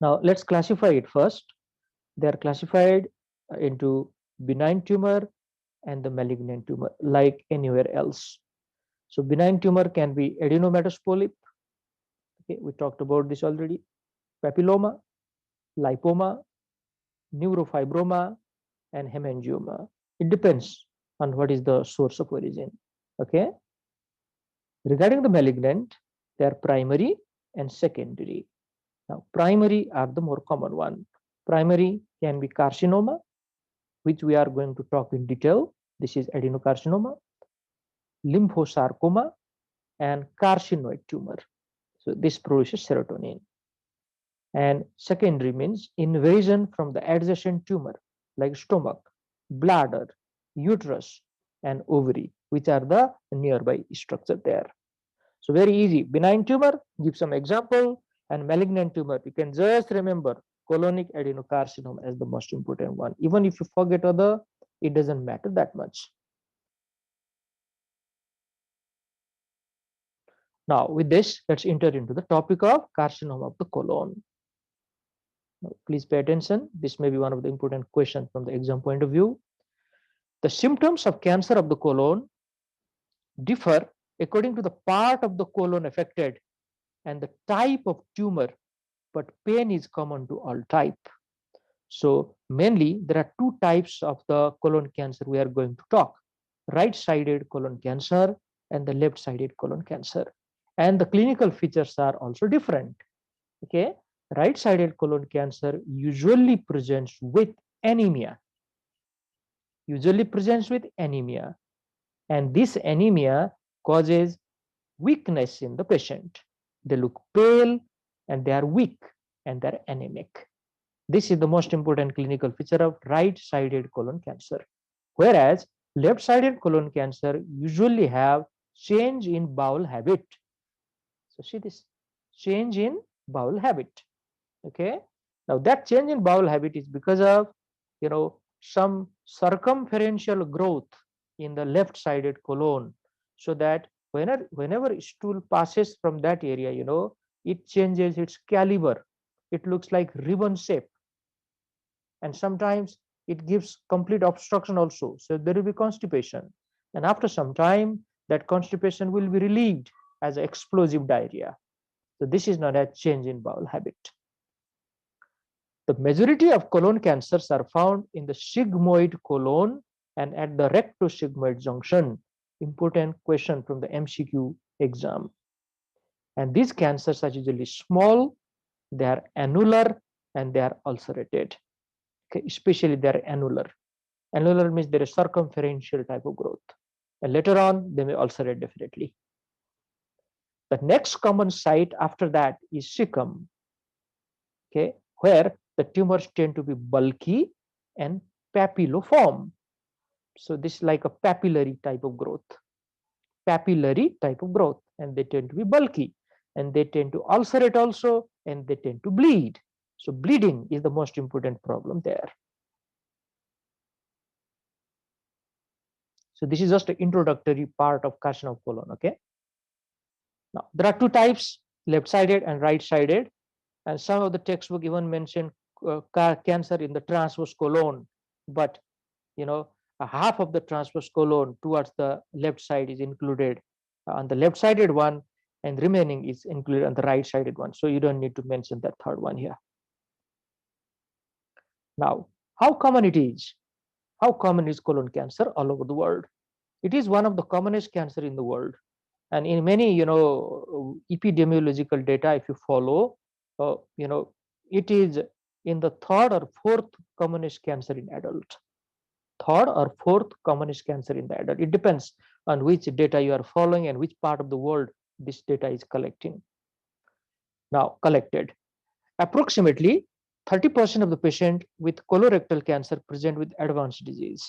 Now let's classify it first. They are classified into benign tumor and the malignant tumor, like anywhere else. So benign tumor can be adenomatous polyp. Okay, we talked about this already. Papilloma, lipoma, neurofibroma, and hemangioma. It depends on what is the source of origin. Okay. Regarding the malignant, they are primary and secondary. Now, primary are the more common one. Primary can be carcinoma, which we are going to talk in detail. This is adenocarcinoma, lymphosarcoma, and carcinoid tumor. So this produces serotonin. And secondary means invasion from the adjacent tumor like stomach, bladder, uterus, and ovary, which are the nearby structure there. So very easy. Benign tumor, give some example, and malignant tumor, you can just remember colonic adenocarcinoma as the most important one. Even if you forget other, it doesn't matter that much. Now, with this, let's enter into the topic of carcinoma of the colon. Now, please pay attention. This may be one of the important questions from the exam point of view. The symptoms of cancer of the colon differ according to the part of the colon affected and the type of tumor, but pain is common to all type. So mainly there are two types of the colon cancer we are going to talk: right-sided colon cancer and the left-sided colon cancer. And the clinical features are also different. Okay, right-sided colon cancer usually presents with anemia. And this anemia causes weakness in the patient. They look pale and they are weak and they're anemic. This is the most important clinical feature of right-sided colon cancer. Whereas left-sided colon cancer usually have change in bowel habit. So see this, change in bowel habit. Okay. Now that change in bowel habit is because of, some circumferential growth in the left-sided colon, so that whenever stool passes from that area, it changes its caliber. It looks like ribbon shape, and sometimes it gives complete obstruction also. So there will be constipation, and after some time, that constipation will be relieved as explosive diarrhea. So this is known as change in bowel habit. The majority of colon cancers are found in the sigmoid colon and at the rectosigmoid junction. Important question from the MCQ exam. And these cancers are usually small, they are annular, and they are ulcerated. Okay, especially they are annular. Annular means there is circumferential type of growth. And later on, they may ulcerate definitely. The next common site after that is cecum, okay, where the tumors tend to be bulky and papilloform. So this is like a papillary type of growth. And they tend to be bulky, and they tend to ulcerate also, and they tend to bleed. So bleeding is the most important problem there. So this is just an introductory part of carcinoma of colon. Okay. Now there are two types: left-sided and right-sided. And some of the textbook even mention cancer in the transverse colon, but half of the transverse colon towards the left side is included on the left-sided one, and remaining is included on the right-sided one. So you don't need to mention that third one here. Now, how common it is? How common is colon cancer all over the world? It is one of the commonest cancer in the world. And in many, epidemiological data, if you follow, it is in the third or fourth commonest cancer in adult. Third or fourth commonest cancer in the adult. It depends on which data you are following and which part of the world this data is collecting. Now, collected. Approximately 30% of the patient with colorectal cancer present with advanced disease,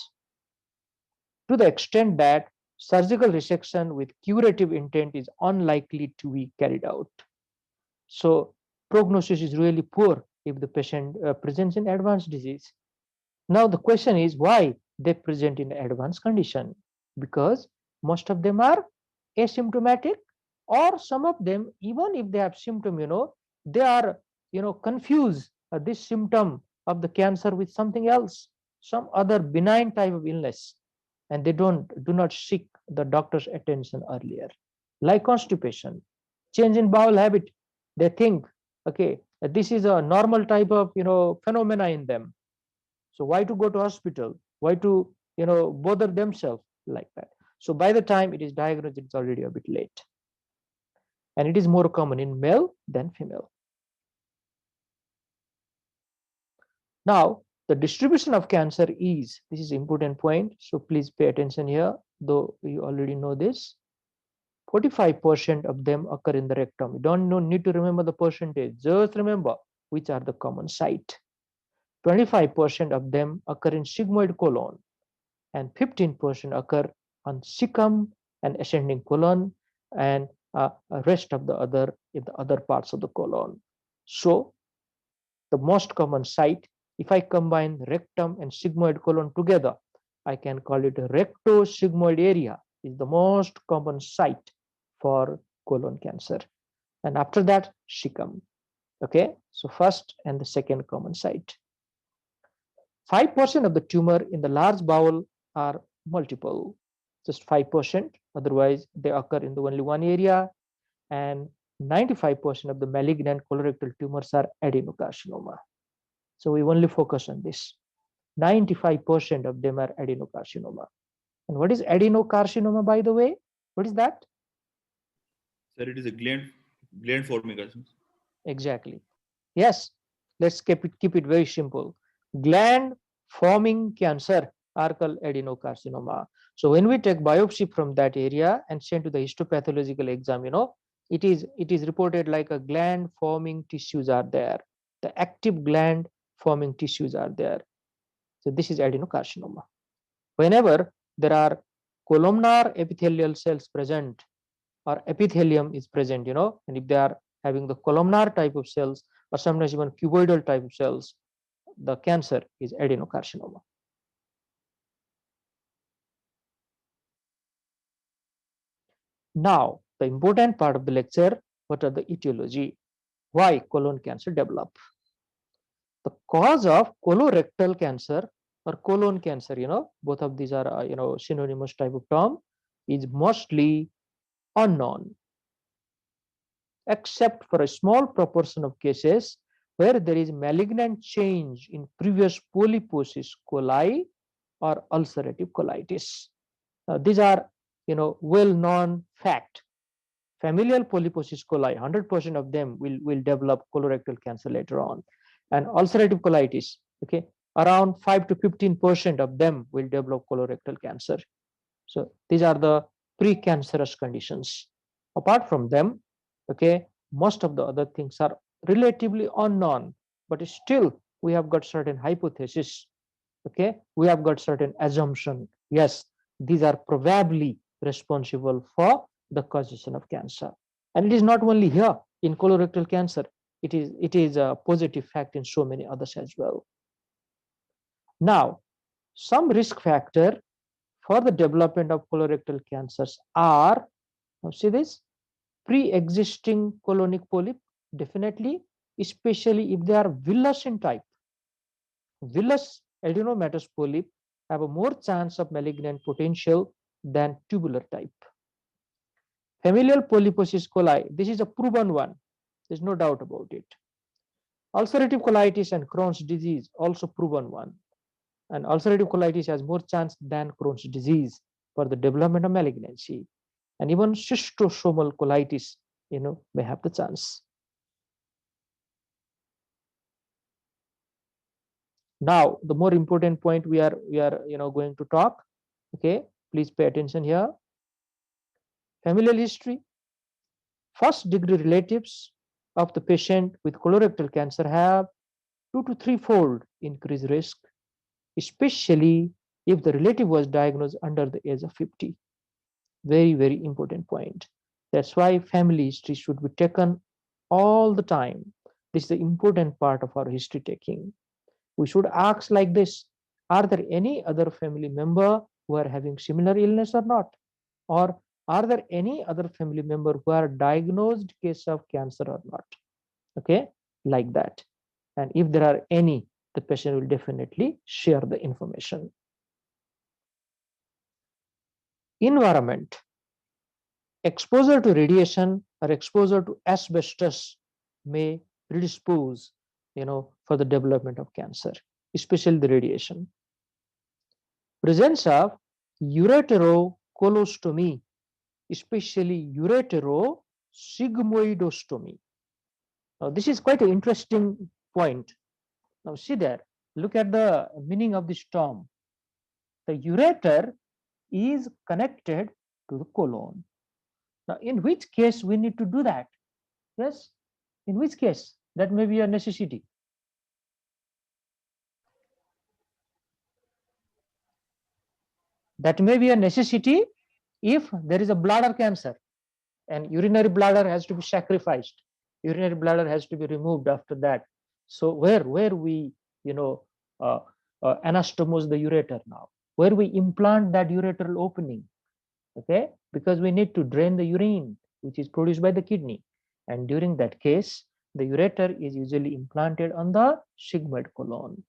to the extent that surgical resection with curative intent is unlikely to be carried out. So prognosis is really poor if the patient presents in advanced disease. Now the question is why they present in advanced condition, because most of them are asymptomatic, or some of them, even if they have symptom, they are confuse this symptom of the cancer with something else, some other benign type of illness, and they do not seek the doctor's attention earlier. Like constipation, change in bowel habit, they think, okay, this is a normal type of phenomena in them. So why to go to hospital? Why to bother themselves like that? So by the time it is diagnosed, it's already a bit late, and it is more common in male than female. Now, the distribution of cancer is, this is important point, so please pay attention here, though you already know this. 45% of them occur in the rectum. You don't need to remember the percentage, just remember which are the common site. 25% of them occur in sigmoid colon, and 15% occur on cecum and ascending colon, and rest of the other in the other parts of the colon. So the most common site, if I combine rectum and sigmoid colon together, I can call it a rectosigmoid area, is the most common site for colon cancer. And after that, cecum. Okay, so first and the second common site. 5% of the tumor in the large bowel are multiple, just 5%. Otherwise, they occur in the only one area. And 95% of the malignant colorectal tumors are adenocarcinoma. So we only focus on this. 95% of them are adenocarcinoma. And what is adenocarcinoma, by the way? What is that? Sir, it is a gland forming carcinoma. Exactly. Yes, let's keep it very simple. Gland forming cancer are called adenocarcinoma. So when we take biopsy from that area and send to the histopathological exam, it is reported like a gland forming tissues are there. The active gland forming tissues are there. So this is adenocarcinoma. Whenever there are columnar epithelial cells present, or epithelium is present, and if they are having the columnar type of cells, or sometimes even cuboidal type of cells, the cancer is adenocarcinoma. Now, the important part of the lecture, what are the etiology? Why colon cancer develop? The cause of colorectal cancer or colon cancer, both of these are, synonymous type of term, is mostly unknown, except for a small proportion of cases where there is malignant change in previous polyposis coli or ulcerative colitis. These are, well-known fact. Familial polyposis coli, 100% of them will develop colorectal cancer later on. And ulcerative colitis, okay, around 5 to 15% of them will develop colorectal cancer. So these are the precancerous conditions. Apart from them, okay, most of the other things are relatively unknown, but still we have got certain hypotheses. Okay, we have got certain assumption. Yes, these are probably responsible for the causation of cancer. And it is not only here in colorectal cancer, it is a positive fact in so many others as well. Now, some risk factor for the development of colorectal cancers are, now see this, pre-existing colonic polyp, definitely, especially if they are villous in type. Villous adenomatous polyp have a more chance of malignant potential than tubular type. Familial polyposis coli, this is a proven one. There's no doubt about it. Ulcerative colitis and Crohn's disease, also proven one. And ulcerative colitis has more chance than Crohn's disease for the development of malignancy. And even schistosomal colitis, may have the chance. Now, the more important point we are going to talk. Okay, please pay attention here. Familial history. First degree relatives of the patient with colorectal cancer have 2 to 3-fold increased risk, especially if the relative was diagnosed under the age of 50. Very, very important point. That's why family history should be taken all the time. This is the important part of our history taking. We should ask like this: are there any other family member who are having similar illness or not? Or are there any other family member who are diagnosed case of cancer or not? Okay, like that. And if there are any, the patient will definitely share the information. Environment. Exposure to radiation or exposure to asbestos may predispose, for the development of cancer, especially the radiation. Presence of ureterocolostomy, especially ureterosigmoidostomy. Now, this is quite an interesting point. Now, see there, look at the meaning of this term. The ureter is connected to the colon. Now, in which case we need to do that? Yes, in which case that may be a necessity. That may be a necessity if there is a bladder cancer and urinary bladder has to be sacrificed. Urinary bladder has to be removed after that. So where we uh, anastomose the ureter now, where we implant that ureteral opening, okay, because we need to drain the urine which is produced by the kidney, and during that case the ureter is usually implanted on the sigmoid colon.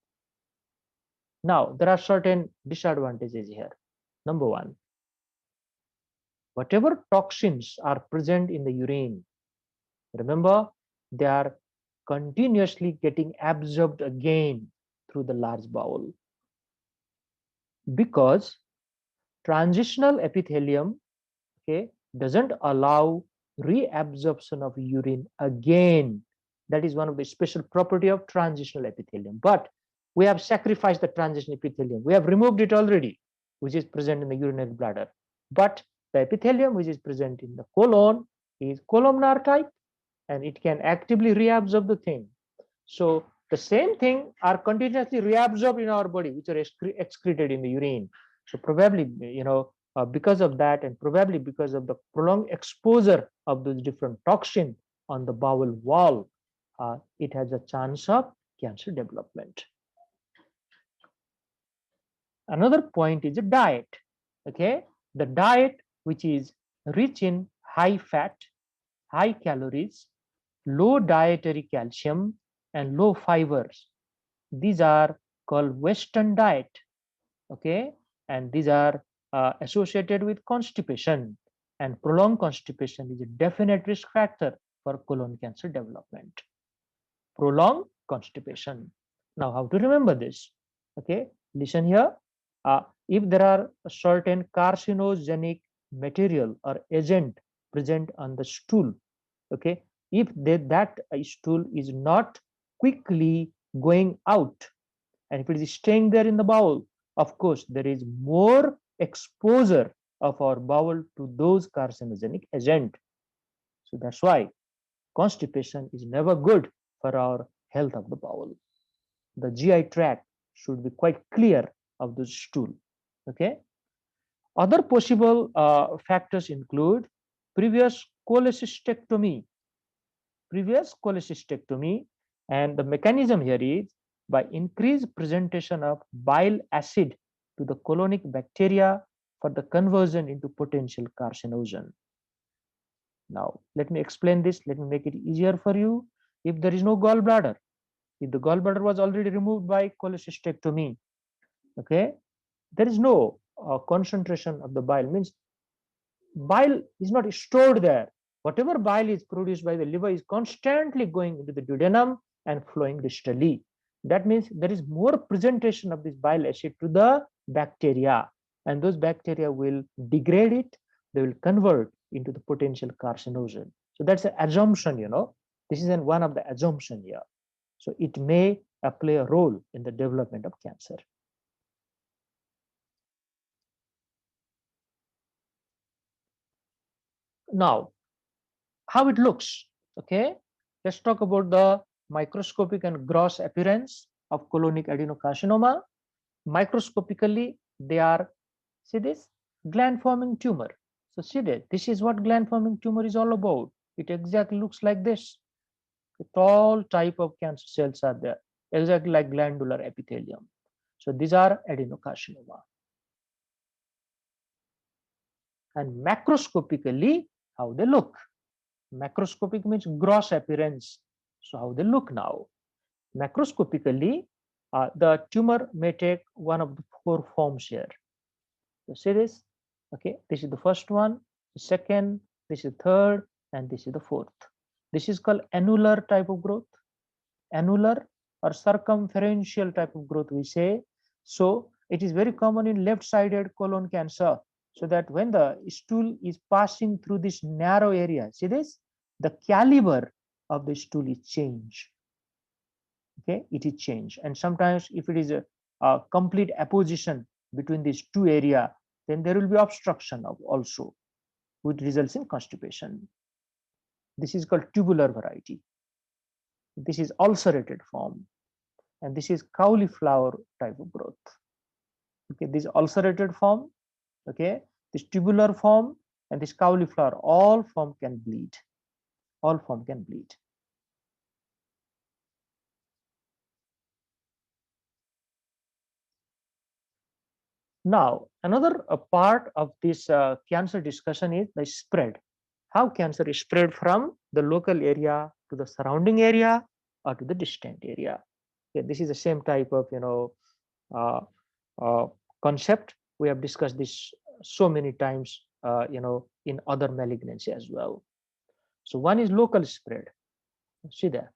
Now there are certain disadvantages here. Number one, whatever toxins are present in the urine, remember, they are continuously getting absorbed again through the large bowel, because transitional epithelium, okay, doesn't allow reabsorption of urine again. That is one of the special property of transitional epithelium. But we have sacrificed the transitional epithelium. We have removed it already, which is present in the urinary bladder. But the epithelium which is present in the colon is columnar type, and it can actively reabsorb the thing. So the same thing are continuously reabsorbed in our body, which are excreted in the urine. So probably, because of that, and probably because of the prolonged exposure of those different toxin on the bowel wall, it has a chance of cancer development. Another point is the diet. Okay, the diet which is rich in high fat, high calories, low dietary calcium, and low fibers. These are called Western diet. Okay, and these are associated with constipation, and prolonged constipation is a definite risk factor for colon cancer development. Prolonged constipation. Now, how to remember this? Okay, listen here. If there are certain carcinogenic material or agent present on the stool, okay, if that stool is not quickly going out, and if it is staying there in the bowel, of course there is more exposure of our bowel to those carcinogenic agent. So that's why constipation is never good for our health of the bowel. The GI tract should be quite clear of the stool. Okay. Other possible factors include previous cholecystectomy, and the mechanism here is by increased presentation of bile acid to the colonic bacteria for the conversion into potential carcinogen. Now, let me explain this. Let me make it easier for you. If there is no gallbladder, if the gallbladder was already removed by cholecystectomy, okay, there is no concentration of the bile, means bile is not stored there. Whatever bile is produced by the liver is constantly going into the duodenum and flowing distally. That means there is more presentation of this bile acid to the bacteria, and those bacteria will degrade it. They will convert into the potential carcinogen. So that's an assumption, This is one of the assumption here. So it may play a role in the development of cancer. Now, how it looks, okay? Let's talk about the microscopic and gross appearance of colonic adenocarcinoma. Microscopically, they are, see this, gland-forming tumor. So see that, this is what gland-forming tumor is all about. It exactly looks like this. All type of cancer cells are there, exactly like glandular epithelium. So these are adenocarcinoma. And macroscopically, how they look. Macroscopic means gross appearance. So how they look now? Macroscopically, the tumor may take one of the four forms here. You see this? Okay, this is the first one, the second, this is third, and this is the fourth. This is called annular type of growth, annular or circumferential type of growth, we say. So it is very common in left-sided colon cancer. So that when the stool is passing through this narrow area, see this? The caliber of the stool is changed. Okay, it is changed. And sometimes if it is a complete apposition between these two areas, then there will be obstruction of also, which results in constipation. This is called tubular variety. This is ulcerated form, and this is cauliflower type of growth. Okay, this ulcerated form, okay, this tubular form, and this cauliflower, all form can bleed. All form can bleed. Now, another part of this cancer discussion is the spread. How cancer is spread from the local area to the surrounding area or to the distant area. Okay, this is the same type of uh, uh, concept. We have discussed this so many times in other malignancy as well. So one is local spread. See there.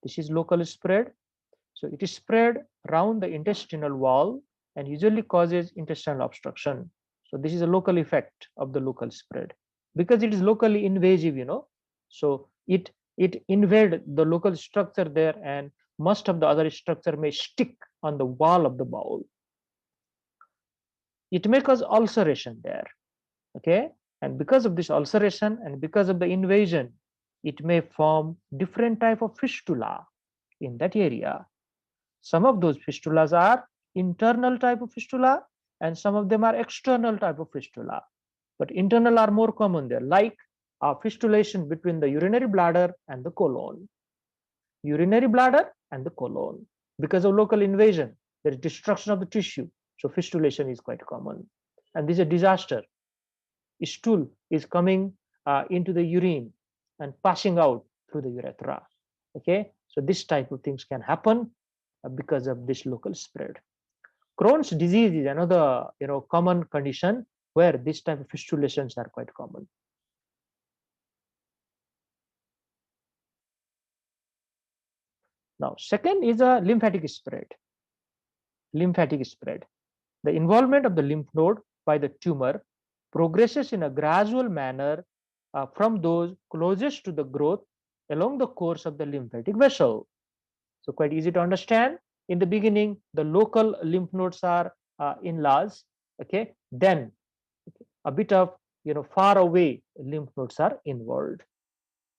This is local spread. So it is spread around the intestinal wall and usually causes intestinal obstruction. So this is a local effect of the local spread because it is locally invasive, So it invade the local structure there, and most of the other structure may stick on the wall of the bowel. It may cause ulceration there, okay? And because of this ulceration and because of the invasion, it may form different type of fistula in that area. Some of those fistulas are internal type of fistula, and some of them are external type of fistula. But internal are more common there, like fistulation between the urinary bladder and the colon. Urinary bladder and the colon. Because of local invasion, there is destruction of the tissue. So fistulation is quite common. And this is a disaster. Stool is coming into the urine and passing out through the urethra. Okay, so this type of things can happen because of this local spread. Crohn's disease is another common condition where this type of fistulations are quite common. Now, second is a lymphatic spread. Lymphatic spread. The involvement of the lymph node by the tumor progresses in a gradual manner from those closest to the growth along the course of the lymphatic vessel. So quite easy to understand. In the beginning, the local lymph nodes are enlarged. Okay, then a bit of far away lymph nodes are involved.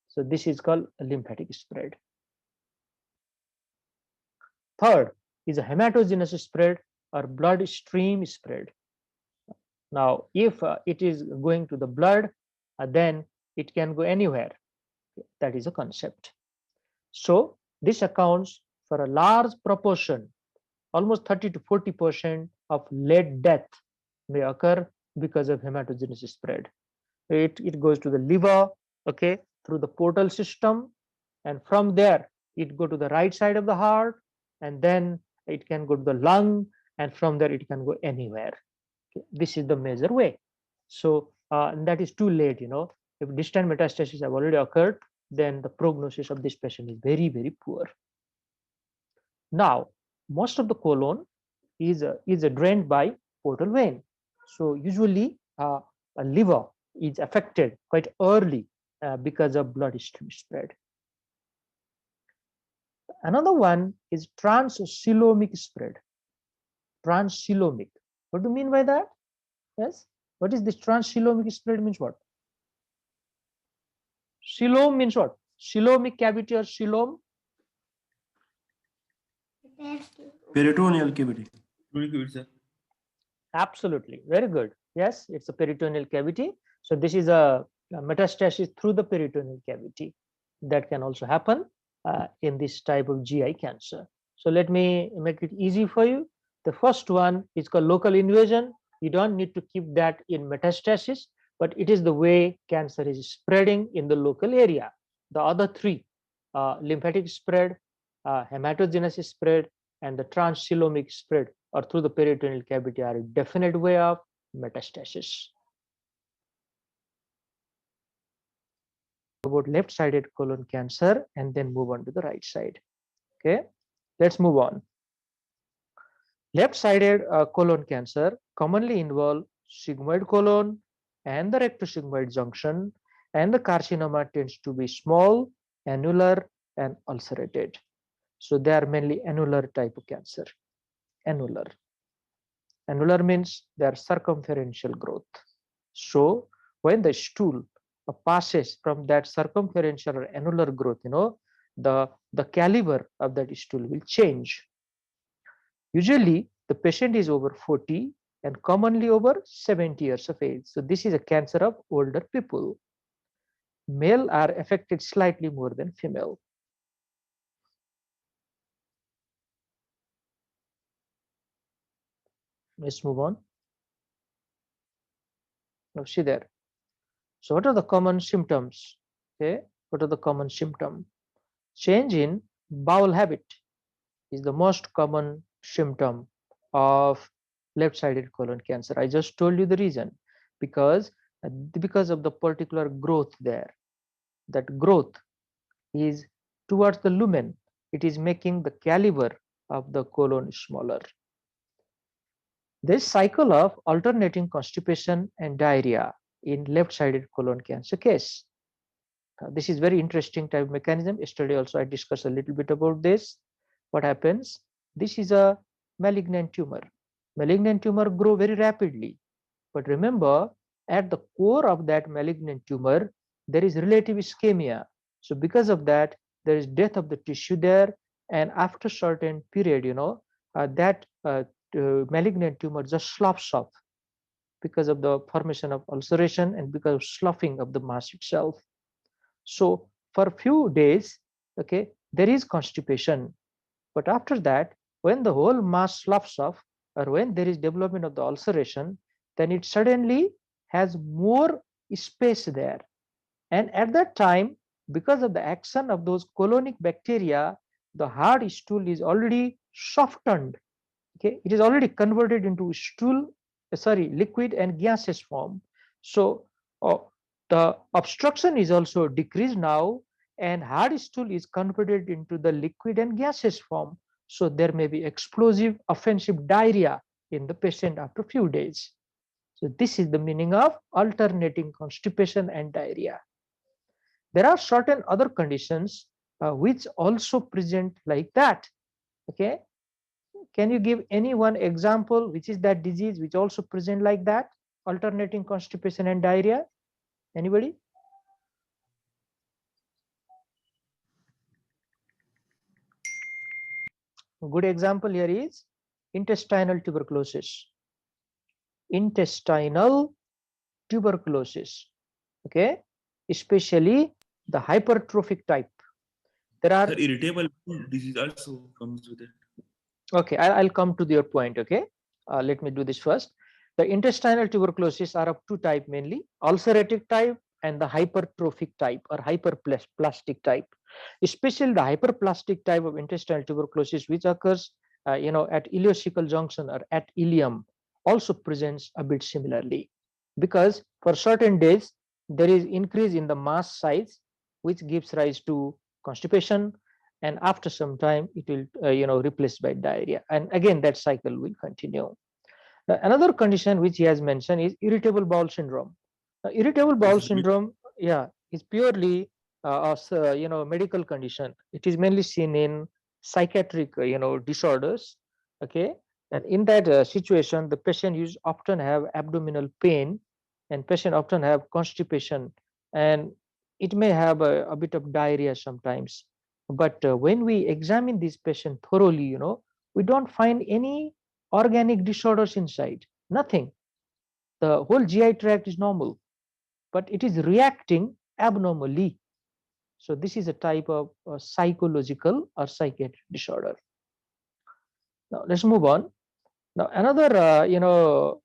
So this is called a lymphatic spread. Third is a hematogenous spread or bloodstream spread. Now, if it is going to the blood, then it can go anywhere. That is a concept. So this accounts for a large proportion, almost 30 to 40% of lead death may occur because of hematogenous spread. It goes to the liver, okay, through the portal system, and from there it go to the right side of the heart, and then it can go to the lung, and from there it can go anywhere. Okay, this is the major way. So that is too late. If distant metastases have already occurred, then the prognosis of this patient is very, very poor. Now, most of the colon is drained by portal vein. So usually a liver is affected quite early because of bloodstream spread. Another one is transcoelomic spread. Transcoelomic. What do you mean by that? Yes. What is this transcoelomic spread means what? Coelom means what? Coelomic cavity or coelom? Peritoneal cavity. Absolutely. Very good. Yes, it's a peritoneal cavity. So this is a metastasis through the peritoneal cavity. That can also happen in this type of GI cancer. So let me make it easy for you. The first one is called local invasion. You don't need to keep that in metastasis, but it is the way cancer is spreading in the local area. The other three, lymphatic spread, hematogenous spread, and the transcoelomic spread or through the peritoneal cavity are a definite way of metastasis. About left-sided colon cancer and then move on to the right side. Okay, let's move on. Left-sided colon cancer commonly involve sigmoid colon and the rectosigmoid junction, and the carcinoma tends to be small, annular, and ulcerated. So they are mainly annular type of cancer. Annular. Annular means they are circumferential growth. So when the stool passes from that circumferential or annular growth, the caliber of that stool will change. Usually the patient is over 40 and commonly over 70 years of age. So this is a cancer of older people. Male are affected slightly more than female. Let's move on. Now see there. So what are the common symptoms? Okay, what are the common symptoms? Change in bowel habit is the most common symptom of left-sided colon cancer. I just told you the reason, because of the particular growth there. That growth is towards the lumen. It is making the caliber of the colon smaller. This cycle of alternating constipation and diarrhea in left-sided colon cancer case. This is very interesting type of mechanism. Yesterday also I discussed a little bit about this. What happens? This is a malignant tumor. Malignant tumor grow very rapidly. But remember, at the core of that malignant tumor, there is relative ischemia. So because of that, there is death of the tissue there. And after certain period, that malignant tumor just sloughs off because of the formation of ulceration and because of sloughing of the mass itself. So for a few days, okay, there is constipation. But after that, when the whole mass sloughs off or when there is development of the ulceration, then it suddenly has more space there. And at that time, because of the action of those colonic bacteria, the hard stool is already softened. Okay, it is already converted into stool, liquid and gaseous form. So uh, the obstruction is also decreased now, and hard stool is converted into the liquid and gaseous form. So there may be explosive offensive diarrhea in the patient after a few days. So this is the meaning of alternating constipation and diarrhea. There are certain other conditions which also present like that. Okay, can you give any one example which is that disease which also present like that, alternating constipation and diarrhea? Anybody? A good example here is intestinal tuberculosis. Intestinal tuberculosis. Okay, especially the hypertrophic type. There are irritable disease also comes with it. Okay, I'll come to your point. Okay, let me do this first. The intestinal tuberculosis are of two type mainly: ulcerative type and the hypertrophic type or hyperplastic type. Especially the hyperplastic type of intestinal tuberculosis, which occurs, at ileocecal junction or at ileum, also presents a bit similarly, because for certain days there is increase in the mass size, which gives rise to constipation, and after some time it will replaced by diarrhea, and again that cycle will continue. Now, another condition which he has mentioned is irritable bowel syndrome. Irritable bowel syndrome, yeah, is purely a medical condition. It is mainly seen in psychiatric disorders. Okay, and in that situation the patient often have abdominal pain, and patient often have constipation, and it may have a bit of diarrhea sometimes. But when we examine this patient thoroughly, we don't find any organic disorders inside. Nothing. The whole GI tract is normal, but it is reacting abnormally. So this is a type of psychological or psychiatric disorder. Now let's move on. Now another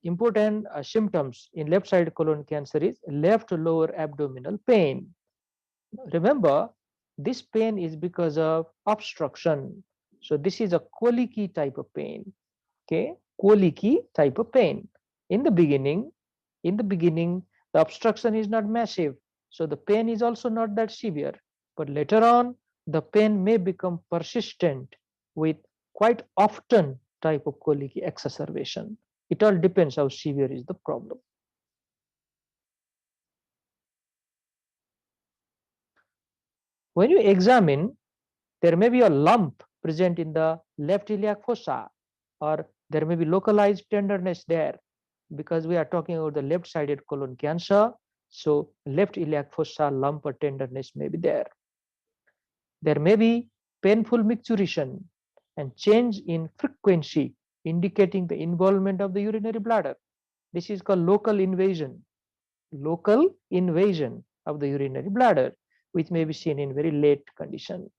important symptoms in left side colon cancer is left lower abdominal pain. Remember, This pain is because of obstruction. So this is a colicky type of pain. Okay, colicky type of pain. In the beginning, the obstruction is not massive, so the pain is also not that severe. But later on, the pain may become persistent with quite often type of colicky exacerbation. It all depends how severe is the problem. When you examine, there may be a lump present in the left iliac fossa, or there may be localized tenderness there, because we are talking about the left-sided colon cancer. So left iliac fossa lump or tenderness may be there. There may be painful micturition and change in frequency, indicating the involvement of the urinary bladder. This is called local invasion of the urinary bladder, which may be seen in very late condition.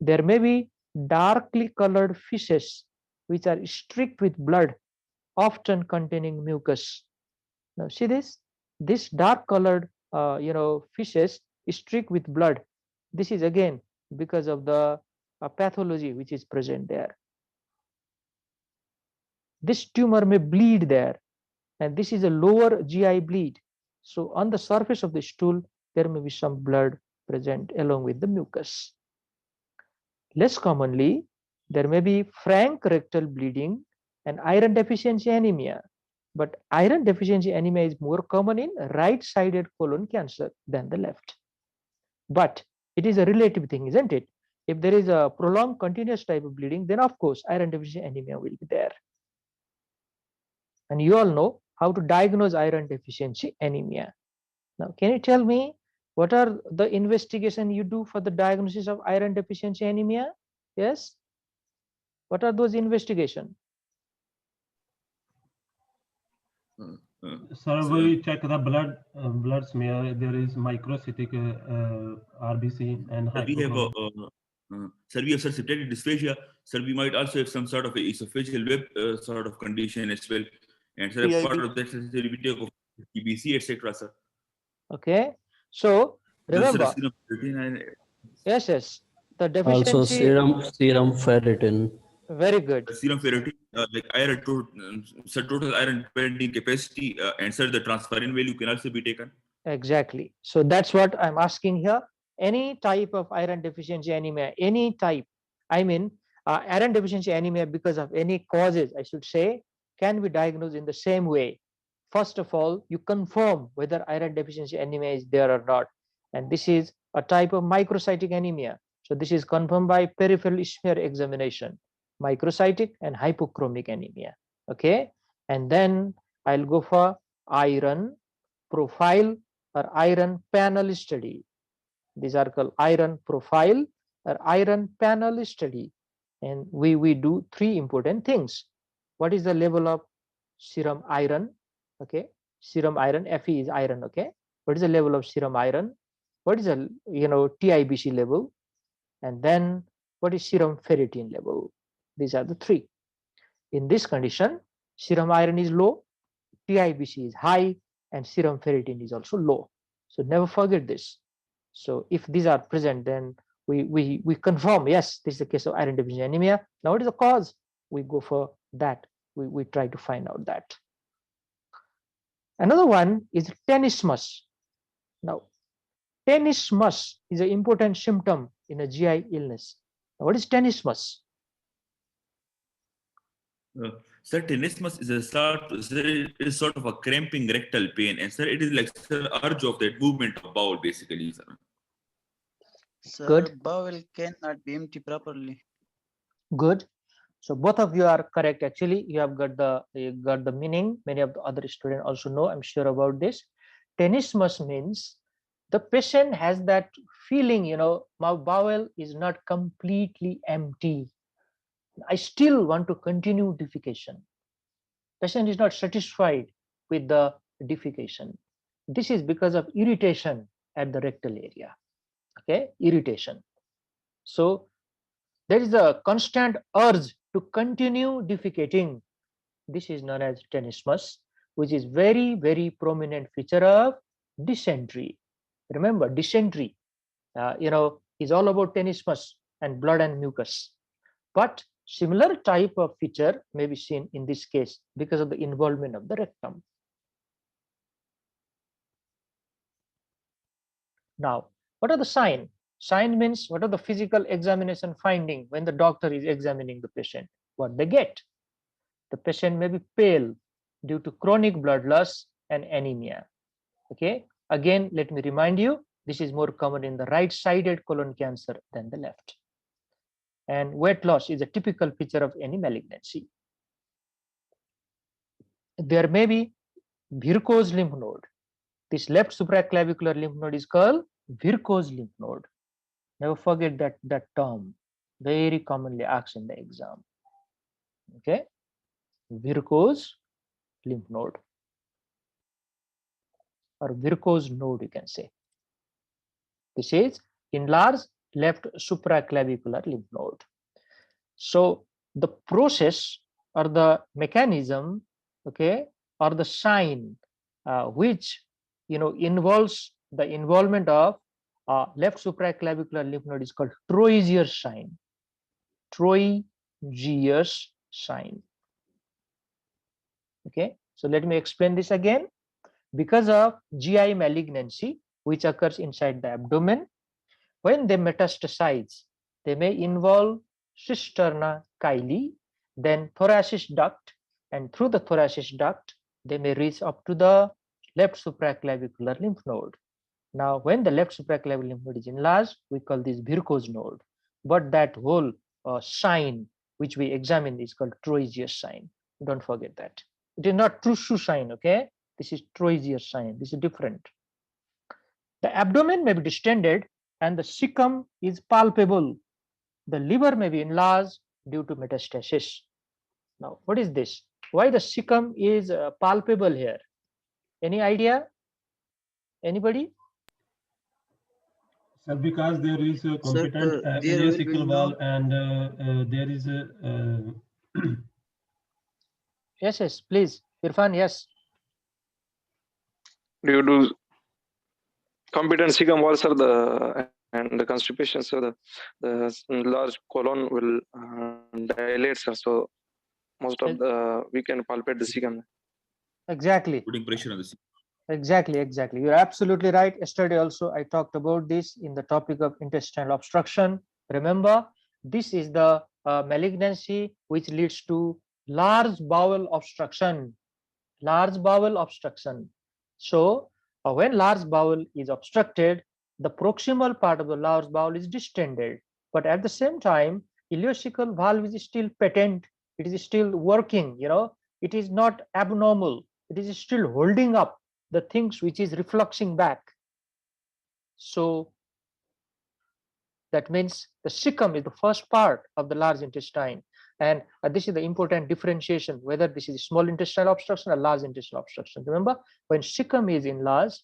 There may be darkly colored fishes which are streaked with blood, often containing mucus. Now see this dark colored fishes streaked with blood. This is again because of the pathology which is present there. This tumor may bleed there, and this is a lower GI bleed. So on the surface of the stool, there may be some blood present along with the mucus. Less commonly, there may be frank rectal bleeding and iron deficiency anemia. But iron deficiency anemia is more common in right-sided colon cancer than the left. But it is a relative thing, isn't it? If there is a prolonged continuous type of bleeding, then of course iron deficiency anemia will be there. And you all know how to diagnose iron deficiency anemia. Now, can you tell me what are the investigation you do for the diagnosis of iron deficiency anemia? Yes? What are those investigations? Sir, we check the blood smear. There is microcytic RBC and hypochromic. Sir, we have septated dysphagia. Sir, we might also have some sort of a esophageal web sort of condition as well. And sir, a part of that is we take of TBC, etc. Sir. Okay, so remember, yes, the deficiency. Also serum ferritin. Very good. Serum ferritin, like iron, sir, total iron binding capacity, and sir, the transferrin value can also be taken. Exactly. So that's what I'm asking here. Any type of iron deficiency anemia, any type, I mean, iron deficiency anemia because of any causes, I should say, can be diagnosed in the same way. First of all, you confirm whether iron deficiency anemia is there or not. And this is a type of microcytic anemia. So this is confirmed by peripheral smear examination, microcytic and hypochromic anemia. Okay. And then I'll go for iron profile or iron panel study. These are called iron profile or iron panel study. And we do three important things. What is the level of serum iron? Okay, serum iron, Fe is iron. Okay, what is the level of serum iron? What is the TIBC level? And then what is serum ferritin level? These are the three. In this condition, serum iron is low, TIBC is high, and serum ferritin is also low. So never forget this. So if these are present, then we confirm, yes, this is the case of iron deficiency anemia. Now what is the cause? We go for that. We try to find out that. Another one is tenesmus. Now, tenesmus is an important symptom in a GI illness. Now, what is tenesmus? Sir, tenesmus is sort of a cramping rectal pain, and sir, it is like the urge of that movement of bowel, basically, sir. Sir, Good. bowel cannot be empty properly. Good. So both of you are correct. Actually, you got the meaning. Many of the other students also know, I'm sure about this. Tenesmus means the patient has that feeling, my bowel is not completely empty. I still want to continue defecation. Patient is not satisfied with the defecation. This is because of irritation at the rectal area. Okay, irritation. So there is a constant urge to continue defecating. This is known as tenesmus, which is very, very prominent feature of dysentery. Remember, dysentery, is all about tenesmus and blood and mucus. But similar type of feature may be seen in this case because of the involvement of the rectum. Now, what are the signs? Sign means what are the physical examination finding when the doctor is examining the patient? What they get? The patient may be pale due to chronic blood loss and anemia. Okay. Again, let me remind you, this is more common in the right-sided colon cancer than the left. And weight loss is a typical feature of any malignancy. There may be varicose lymph node. This left supraclavicular lymph node is called varicose lymph node. Never forget that term, very commonly asked in the exam. Okay, varicose lymph node or varicose node, you can say. This is enlarged left supraclavicular lymph node. So the process or the mechanism, okay, or the sign which involves the involvement of left supraclavicular lymph node is called Troisier sign. Troisier sign. Okay, so let me explain this again. Because of GI malignancy, which occurs inside the abdomen, when they metastasize, they may involve cisterna chyli, then thoracic duct, and through the thoracic duct, they may reach up to the left supraclavicular lymph node. Now, when the left supraclavicular lymph node is enlarged, we call this varicose node. But that whole sign which we examine is called Troisier sign. Don't forget that. It is not true sign, okay? This is Troisier sign. This is different. The abdomen may be distended and the cecum is palpable. The liver may be enlarged due to metastasis. Now, what is this? Why the cecum is palpable here? Any idea? Anybody? Sir, because there is a competent there will be ileocecal no. valve and there is a Yes, please. Irfan, yes. Due to competent cecum walls are and the constipation, so the large colon will dilate, sir. So most of the we can palpate the cecum. Exactly. Putting pressure on the cecum. Exactly. You're absolutely right. Yesterday also I talked about this in the topic of intestinal obstruction. Remember, this is the malignancy which leads to large bowel obstruction. Large bowel obstruction. So when large bowel is obstructed, the proximal part of the large bowel is distended, but at the same time, ileocecal valve is still patent. It is still working. It is not abnormal. It is still holding up the things which is refluxing back. So that means the cecum is the first part of the large intestine. And this is the important differentiation, whether this is small intestinal obstruction or large intestinal obstruction. Remember, when cecum is enlarged,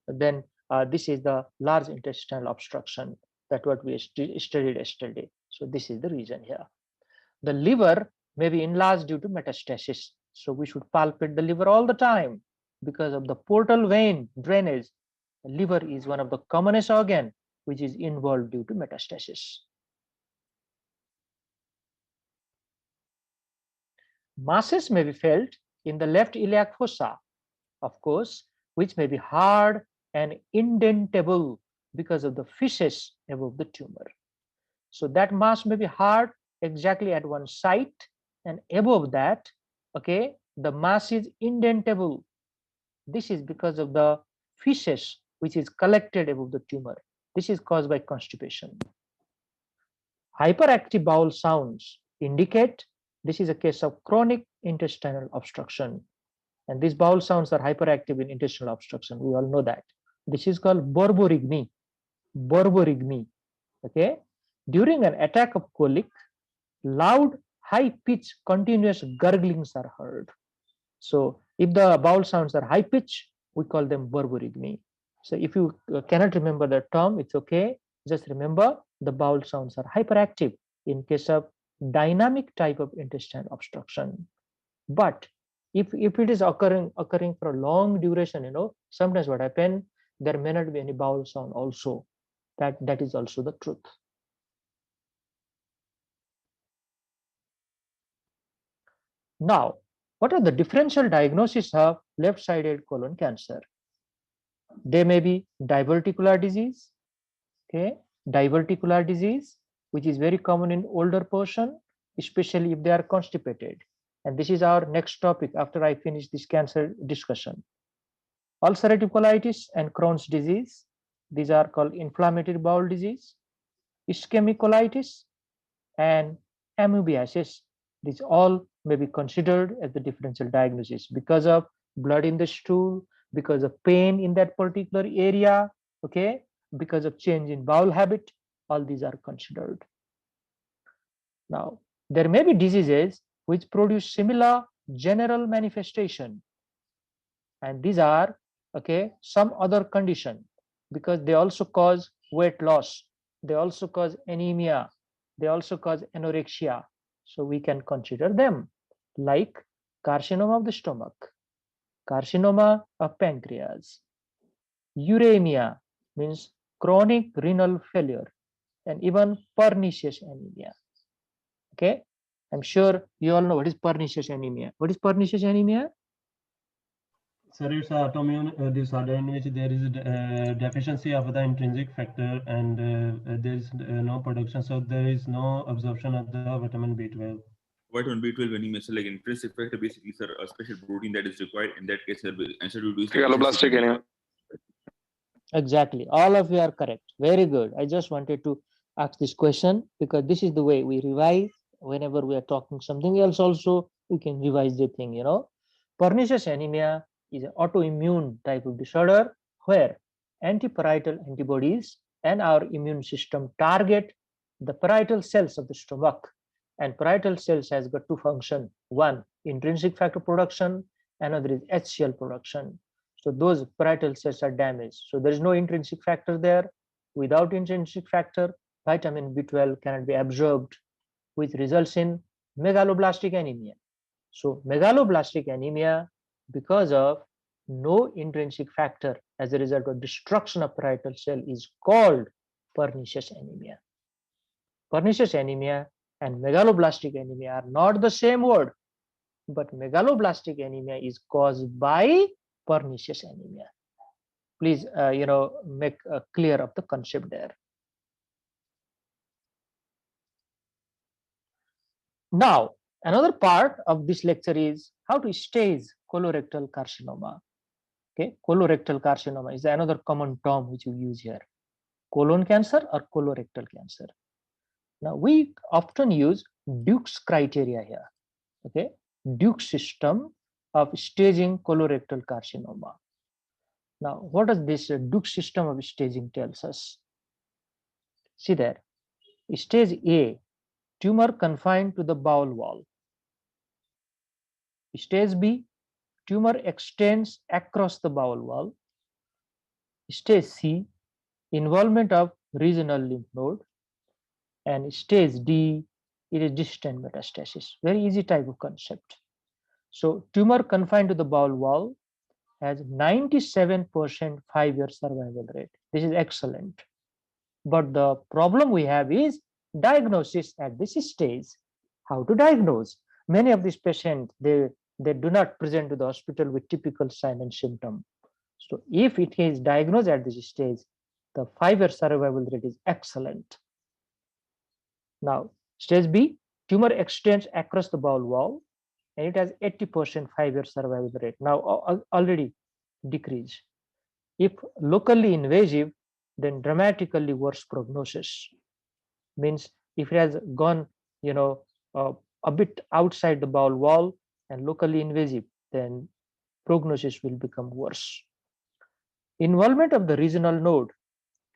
then this is the large intestinal obstruction. That's what we studied yesterday. So this is the reason here. The liver may be enlarged due to metastasis. So we should palpate the liver all the time because of the portal vein drainage. The liver is one of the commonest organ which is involved due to metastasis. Masses may be felt in the left iliac fossa, of course, which may be hard and indentable because of the fissures above the tumor. So that mass may be hard exactly at one site, and above that, okay, the mass is indentable. This is because of the fissures which is collected above the tumor. This is caused by constipation. Hyperactive bowel sounds indicate this is a case of chronic intestinal obstruction. And these bowel sounds are hyperactive in intestinal obstruction. We all know that. This is called borborygmy. Borborygmy. Okay. During an attack of colic, loud, high-pitched, continuous gurglings are heard. So if the bowel sounds are high-pitched, we call them borborygmy. So if you cannot remember the term, it's okay. Just remember the bowel sounds are hyperactive in case of dynamic type of intestinal obstruction. But if it is occurring for a long duration, sometimes what happens, there may not be any bowel sound also. That is also the truth. Now, what are the differential diagnoses of left-sided colon cancer? They may be diverticular disease, okay, diverticular disease, which is very common in older person, especially if they are constipated. And this is our next topic after I finish this cancer discussion. Ulcerative colitis and Crohn's disease, these are called inflammatory bowel disease. Ischemic colitis and amoebiasis, these all may be considered as the differential diagnosis because of blood in the stool, because of pain in that particular area, okay, because of change in bowel habit, all these are considered. Now, there may be diseases which produce similar general manifestation, and these are, okay, some other condition, because they also cause weight loss, they also cause anemia, they also cause anorexia, so we can consider them, like carcinoma of the stomach, carcinoma of pancreas, uremia means chronic renal failure, and even pernicious anemia. Okay, I'm sure you all know what is pernicious anemia. What is pernicious anemia? Sir, it's an autoimmune disorder in which there is a deficiency of the intrinsic factor, and there is no production, so there is no absorption of the vitamin B12. Vitamin B12 anemia, so like intrinsic factor, basically, sir, a special protein that is required. In that case, sir, answer to do is Galoblastic anemia. Exactly, all of you are correct. Very good. I just wanted to ask this question because this is the way we revise. Whenever we are talking something else, also we can revise the thing. Pernicious anemia is an autoimmune type of disorder where antiparietal antibodies and our immune system target the parietal cells of the stomach, and parietal cells has got two functions: one, intrinsic factor production, another is HCl production. So those parietal cells are damaged, so there is no intrinsic factor there. Without intrinsic factor, vitamin B12 cannot be absorbed, which results in megaloblastic anemia. So megaloblastic anemia, because of no intrinsic factor as a result of destruction of parietal cell, is called pernicious anemia. Pernicious anemia and megaloblastic anemia are not the same word, but megaloblastic anemia is caused by pernicious anemia. Please, make clear of the concept there. Now, another part of this lecture is how to stage colorectal carcinoma. Okay, colorectal carcinoma is another common term which we use here. Colon cancer or colorectal cancer. Now, we often use Duke's criteria here. Okay, Duke's system of staging colorectal carcinoma. Now, what does this Duke's system of staging tells us? See there, stage A, tumor confined to the bowel wall. Stage B, tumor extends across the bowel wall. Stage C, involvement of regional lymph node. And stage D, it is distant metastasis. Very easy type of concept. So tumor confined to the bowel wall has 97% 5-year survival rate. This is excellent. But the problem we have is diagnosis at this stage. How to diagnose? Many of these patients, they do not present to the hospital with typical sign and symptom. So if it is diagnosed at this stage, the 5-year survival rate is excellent. Now, stage B, tumor extends across the bowel wall and it has 80% 5-year survival rate. Now already decreased. If locally invasive, then dramatically worse prognosis. Means if it has gone, a bit outside the bowel wall and locally invasive, then prognosis will become worse. Involvement of the regional node,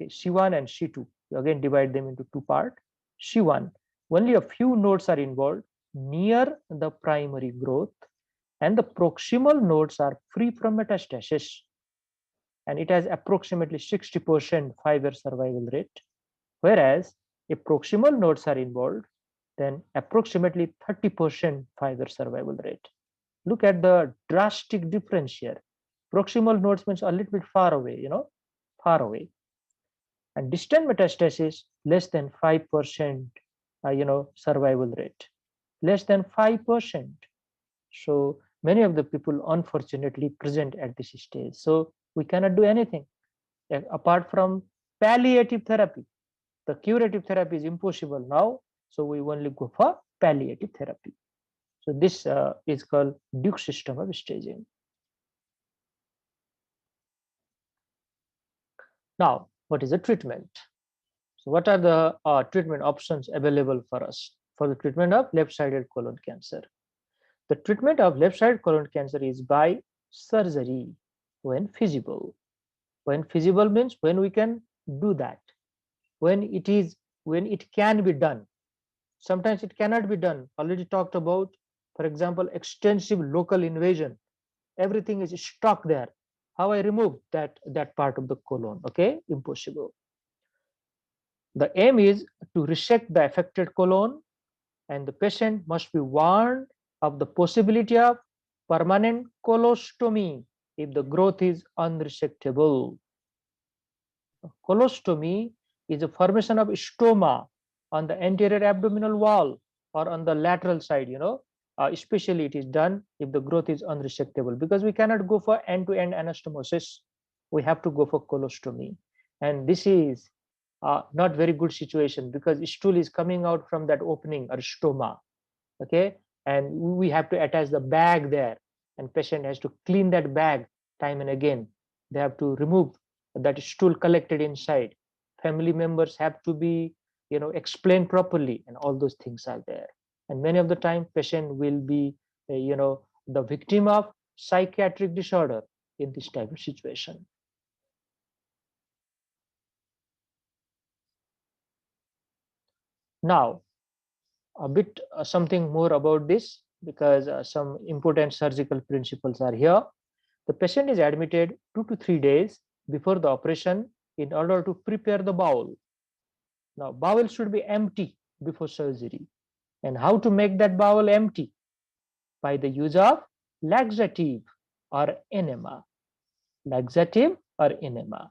okay, C1 and C2, you again divide them into two parts. C1, only a few nodes are involved near the primary growth, and the proximal nodes are free from metastasis, and it has approximately 60% 5-year survival rate. Whereas if proximal nodes are involved, then approximately 30% 5-year survival rate. Look at the drastic difference here. Proximal nodes means a little bit far away, far away. And distant metastasis, less than 5%, survival rate, less than 5%. So many of the people unfortunately present at this stage. So we cannot do anything apart from palliative therapy. The curative therapy is impossible now, so we only go for palliative therapy. So this is called Duke system of staging. Now, what is the treatment? So what are the treatment options available for us for the treatment of left-sided colon cancer? The treatment of left-sided colon cancer is by surgery when feasible. When feasible means when we can do that, when it can be done. Sometimes it cannot be done. Already talked about, for example, extensive local invasion. Everything is stuck there. How I remove that part of the colon? Okay, impossible. The aim is to resect the affected colon, and the patient must be warned of the possibility of permanent colostomy if the growth is unresectable. Colostomy is a formation of stoma on the anterior abdominal wall or on the lateral side, especially it is done if the growth is unresectable, because we cannot go for end-to-end anastomosis. We have to go for colostomy. And this is not very good situation because stool is coming out from that opening or stoma. Okay. And we have to attach the bag there, and patient has to clean that bag time and again. They have to remove that stool collected inside. Family members have to be explained properly, and all those things are there. And many of the time patient will be the victim of psychiatric disorder in this type of situation. Now a bit something more about this, because some important surgical principles are here. The patient is admitted 2 to 3 days before the operation in order to prepare the bowel. Now, bowel should be empty before surgery. And how to make that bowel empty? By the use of laxative or enema. Laxative or enema.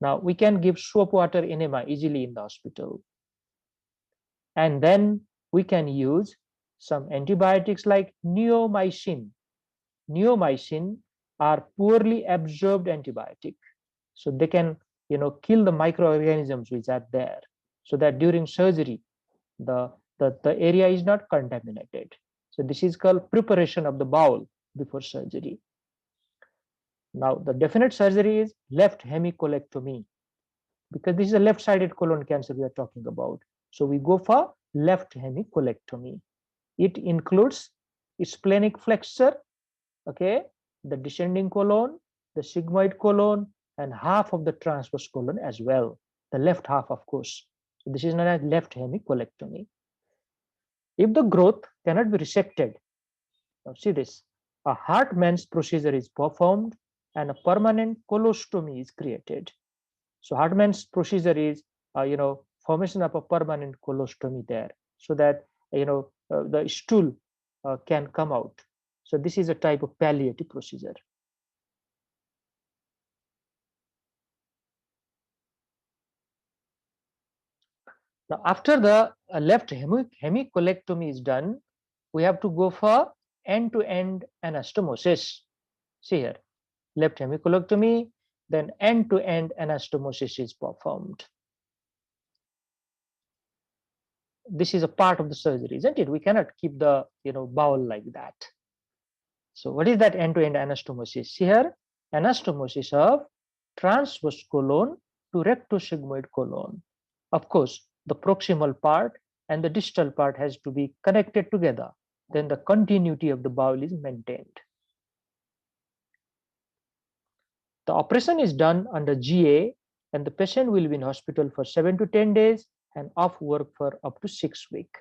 Now, we can give soap water enema easily in the hospital. And then we can use some antibiotics like neomycin. Neomycin are poorly absorbed antibiotic, so they can kill the microorganisms which are there, so that during surgery the area is not contaminated. So this is called preparation of the bowel before surgery. Now the definite surgery is left hemicolectomy, because this is a left-sided colon cancer we are talking about. So we go for left hemicolectomy. It includes splenic flexure, okay, the descending colon, the sigmoid colon, and half of the transverse colon as well, the left half, of course. So this is known as left hemicolectomy. If the growth cannot be resected, now see this, a Hartmann's procedure is performed and a permanent colostomy is created. So Hartmann's procedure is, formation of a permanent colostomy there, so that the stool can come out. So this is a type of palliative procedure. Now, after the left hemicolectomy is done, we have to go for end-to-end anastomosis. See here, left hemicolectomy, then end-to-end anastomosis is performed. This is a part of the surgery, isn't it? We cannot keep the bowel like that. So what is that end-to-end anastomosis? See here, anastomosis of transverse colon to rectosigmoid colon. Of course, the proximal part and the distal part has to be connected together. Then the continuity of the bowel is maintained. The operation is done under GA, and the patient will be in hospital for 7 to 10 days and off work for up to 6 weeks.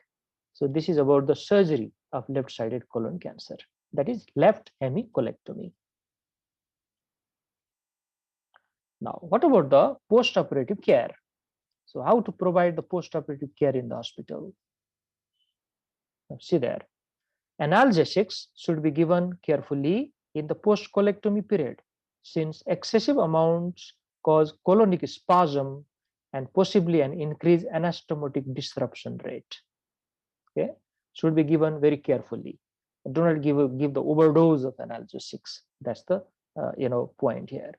So this is about the surgery of left-sided colon cancer, that is left hemicolectomy. Now, what about the post-operative care? So how to provide the post-operative care in the hospital? Now, see there, analgesics should be given carefully in the post-colectomy period, since excessive amounts cause colonic spasm and possibly an increased anastomotic disruption rate. Okay, should be given very carefully. Do not give the overdose of analgesics. That's the point here.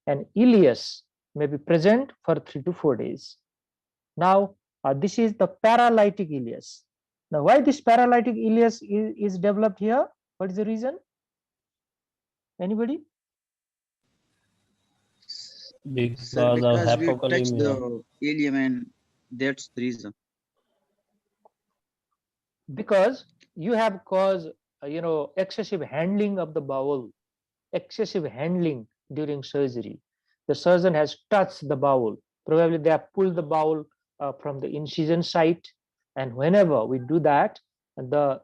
And ileus may be present for 3 to 4 days. Now, this is the paralytic ileus. Now, why this paralytic ileus is developed here? What is the reason? Anybody? Because Sir, of because we touch hypokalemia. the ileum and that's the reason. Because you have caused excessive handling of the bowel, excessive handling during surgery. The surgeon has touched the bowel. Probably they have pulled the bowel from the incision site, and whenever we do that, the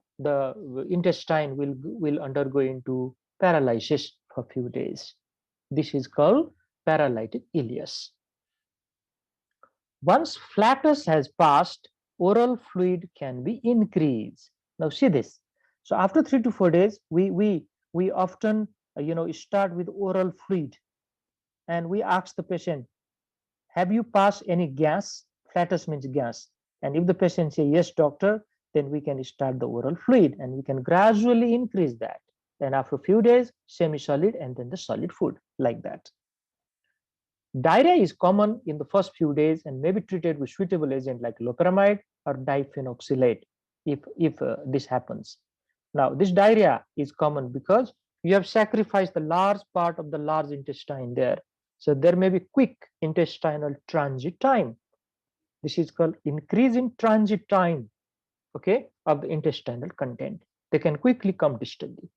intestine will undergo into paralysis for a few days. This is called paralytic ileus. Once flatus has passed, oral fluid can be increased. Now see this. So after 3 to 4 days, we often start with oral fluid, and we ask the patient, have you passed any gas? Flatus means gas. And if the patient say yes, doctor, then we can start the oral fluid, and we can gradually increase that. Then after a few days, semi-solid, and then the solid food, like that. Diarrhea is common in the first few days and may be treated with suitable agent like loperamide or diphenoxylate if this happens. Now, this diarrhea is common because you have sacrificed the large part of the large intestine there. So there may be quick intestinal transit time. This is called increase in transit time, okay, of the intestinal content. They can quickly come distally.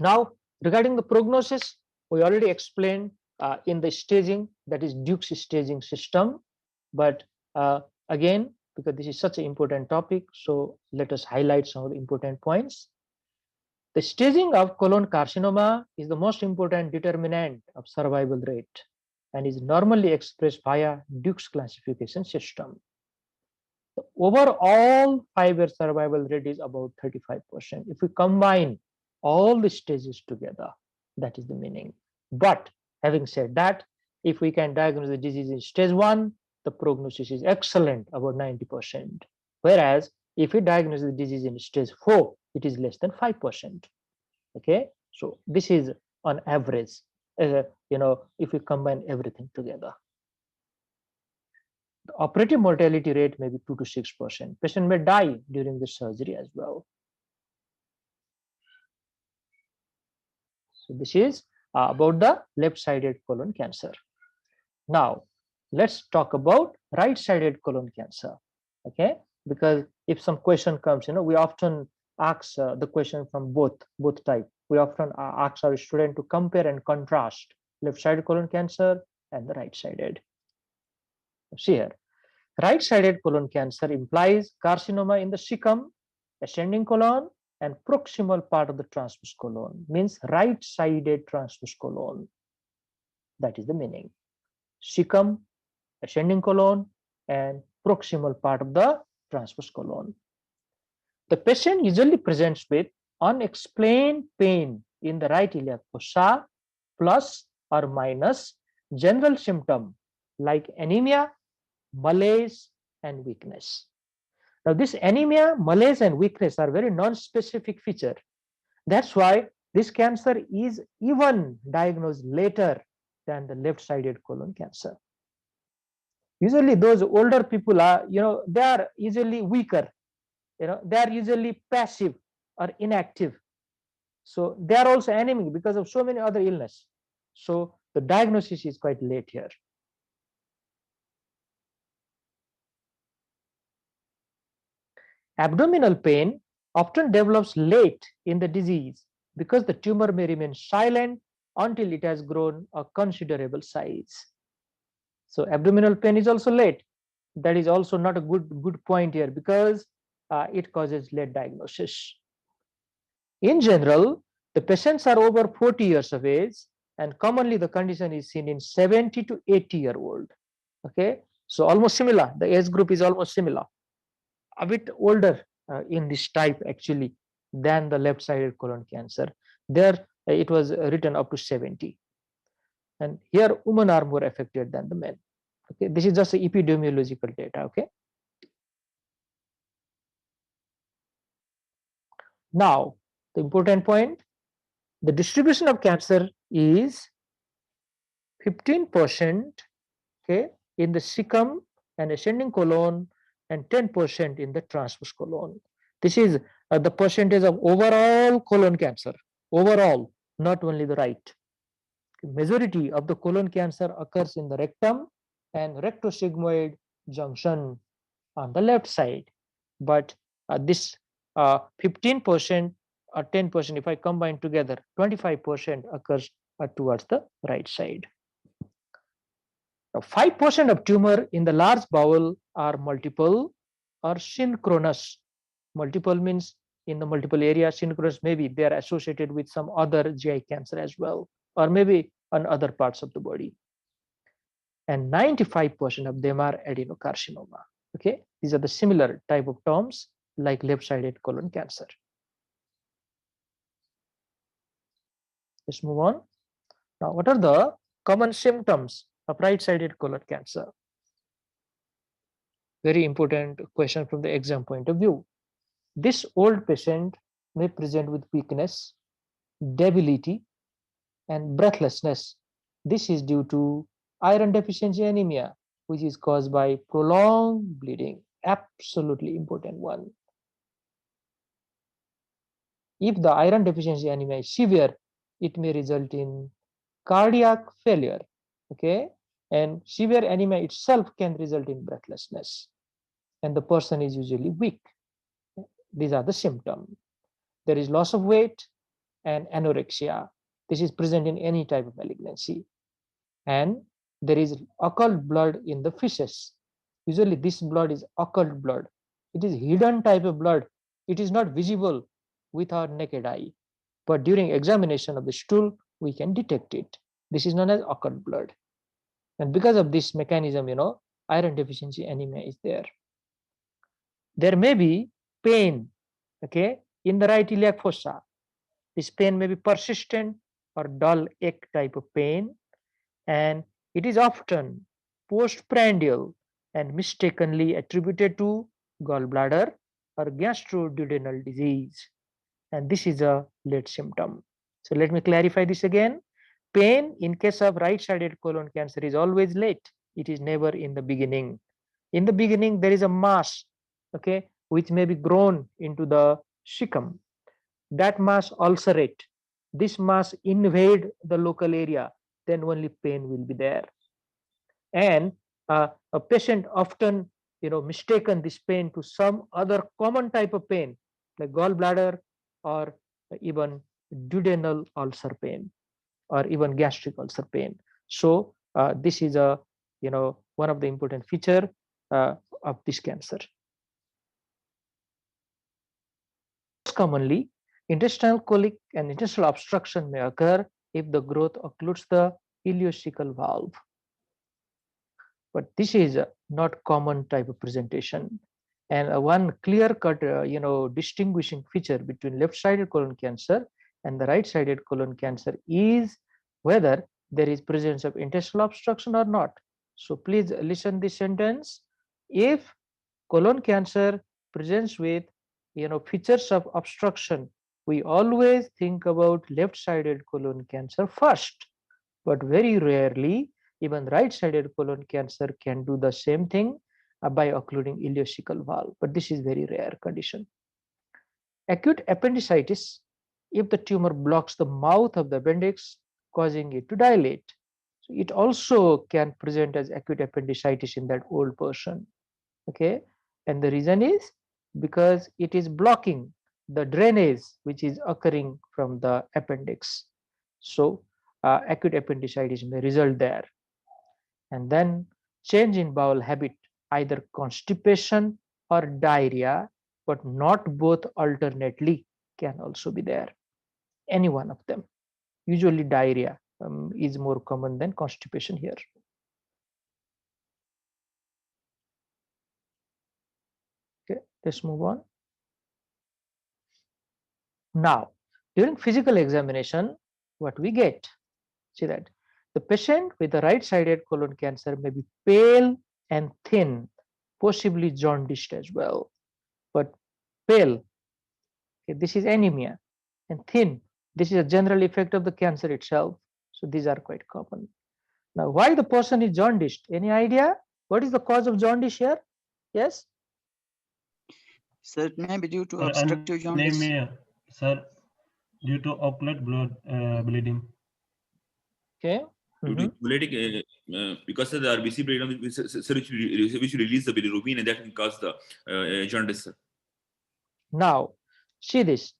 Now, regarding the prognosis, we already explained in the staging, that is Duke's staging system. But again, because this is such an important topic, so let us highlight some of the important points. The staging of colon carcinoma is the most important determinant of survival rate and is normally expressed via Duke's classification system. The overall 5-year survival rate is about 35%. If we combine all the stages together, that is the meaning. But having said that, if we can diagnose the disease in stage 1, the prognosis is excellent, about 90%. Whereas if we diagnose the disease in stage 4, it is less than 5%. Okay, so this is on average, if we combine everything together. The operative mortality rate may be 2 to 6%. Patient may die during the surgery as well. So this is about the left-sided colon cancer. Now, let's talk about right-sided colon cancer. Okay, because if some question comes, we often ask the question from both type. We often ask our student to compare and contrast left-sided colon cancer and the right-sided. See here, right-sided colon cancer implies carcinoma in the cecum, ascending colon, and proximal part of the transverse colon, means right-sided transverse colon. That is the meaning. Cecum, ascending colon, and proximal part of the transverse colon. The patient usually presents with unexplained pain in the right iliac fossa, plus or minus general symptom like anemia, malaise, and weakness. Now, this anemia, malaise, and weakness are very non-specific feature. That's why this cancer is even diagnosed later than the left-sided colon cancer. Usually, those older people are, they are usually weaker. They are usually passive or inactive. So they are also anemic because of so many other illness. So the diagnosis is quite late here. Abdominal pain often develops late in the disease because the tumor may remain silent until it has grown a considerable size. So abdominal pain is also late. That is also not a good point here because it causes late diagnosis. In general, the patients are over 40 years of age, and commonly the condition is seen in 70 to 80-year-old. Okay, so almost similar. The age group is almost similar. A bit older in this type actually than the left-sided colon cancer. Their it was written up to 70. And here women are more affected than the men. Okay, this is just epidemiological data. Okay. Now, the important point, the distribution of cancer is 15%, okay, in the cecum and ascending colon, and 10% in the transverse colon. This is the percentage of overall colon cancer, overall, not only the right. Majority of the colon cancer occurs in the rectum and rectosigmoid junction on the left side, but this 15% or 10%, if I combine together, 25% occurs towards the right side. 5% of tumor in the large bowel are multiple or synchronous. Multiple means in the multiple area. Synchronous, maybe they are associated with some other GI cancer as well, or maybe on other parts of the body. And 95% of them are adenocarcinoma. Okay, these are the similar type of terms like left-sided colon cancer. Let's move on. Now, what are the common symptoms of right-sided colon cancer? Very important question from the exam point of view. This old patient may present with weakness, debility, and breathlessness. This is due to iron deficiency anemia, which is caused by prolonged bleeding. Absolutely important one. If the iron deficiency anemia is severe, it may result in cardiac failure. Okay, and severe anemia itself can result in breathlessness, and the person is usually weak. These are the symptoms. There is loss of weight and anorexia. This is present in any type of malignancy. And there is occult blood in the feces. Usually this blood is occult blood. It is hidden type of blood. It is not visible with our naked eye. But during examination of the stool, we can detect it. This is known as occult blood. And because of this mechanism, iron deficiency anemia is there. There may be pain, okay, in the right iliac fossa. This pain may be persistent or dull ache type of pain, and it is often postprandial and mistakenly attributed to gallbladder or gastroduodenal disease. And this is a late symptom. So let me clarify this again. Pain in case of right-sided colon cancer is always late. It is never in the beginning. In the beginning, there is a mass, okay, which may be grown into the cecum. That mass ulcerate. This mass invade the local area, then only pain will be there. And a patient often, mistaken this pain to some other common type of pain, like gallbladder or even duodenal ulcer pain, or even gastric ulcer pain. So this is a, one of the important feature of this cancer. Most commonly, intestinal colic and intestinal obstruction may occur if the growth occludes the ileocecal valve. But this is not common type of presentation. And one clear-cut, distinguishing feature between left-sided colon cancer and the right-sided colon cancer is whether there is presence of intestinal obstruction or not. So please listen this sentence. If colon cancer presents with, features of obstruction, we always think about left-sided colon cancer first, but very rarely even right-sided colon cancer can do the same thing by occluding ileocecal valve, but this is very rare condition. Acute appendicitis, if the tumor blocks the mouth of the appendix, causing it to dilate. So it also can present as acute appendicitis in that old person. Okay, and the reason is because it is blocking the drainage which is occurring from the appendix. So acute appendicitis may result there. And then change in bowel habit, either constipation or diarrhea, but not both alternately, can also be there. Any one of them. Usually diarrhea is more common than constipation here. Okay, let's move on. Now, during physical examination, what we get. See that the patient with the right-sided colon cancer may be pale and thin, possibly jaundiced as well. But pale, okay, this is anemia, and thin, this is a general effect of the cancer itself. So these are quite common. Now, why the person is jaundiced? Any idea? What is the cause of jaundice here? Yes? Sir, it may be due to obstructive jaundice. Anemia, sir, due to ocular blood bleeding. Okay. Due to hemolytic, because of the RBC breakdown, which release the bilirubin, and that can cause the jaundice. Now, see this.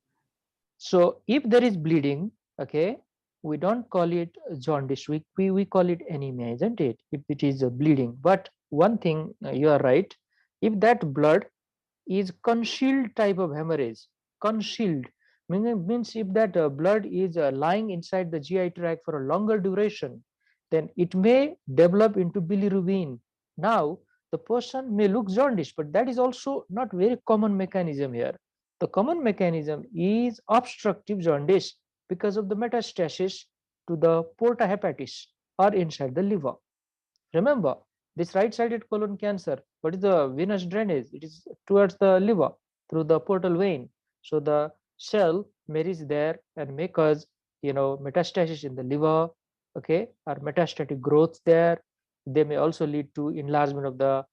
So if there is bleeding, okay, we don't call it jaundice. We call it anemia, isn't it? If it is bleeding. But one thing, you are right. If that blood is concealed type of hemorrhage, concealed means if that blood is lying inside the GI tract for a longer duration, then it may develop into bilirubin. Now the person may look jaundice, but that is also not very common mechanism here. The common mechanism is obstructive jaundice because of the metastasis to the porta hepatis or inside the liver. Remember, this right-sided colon cancer, what is the venous drainage? It is towards the liver through the portal vein. So the cell may reach there and may cause, metastasis in the liver, okay, or metastatic growth there. They may also lead to enlargement of the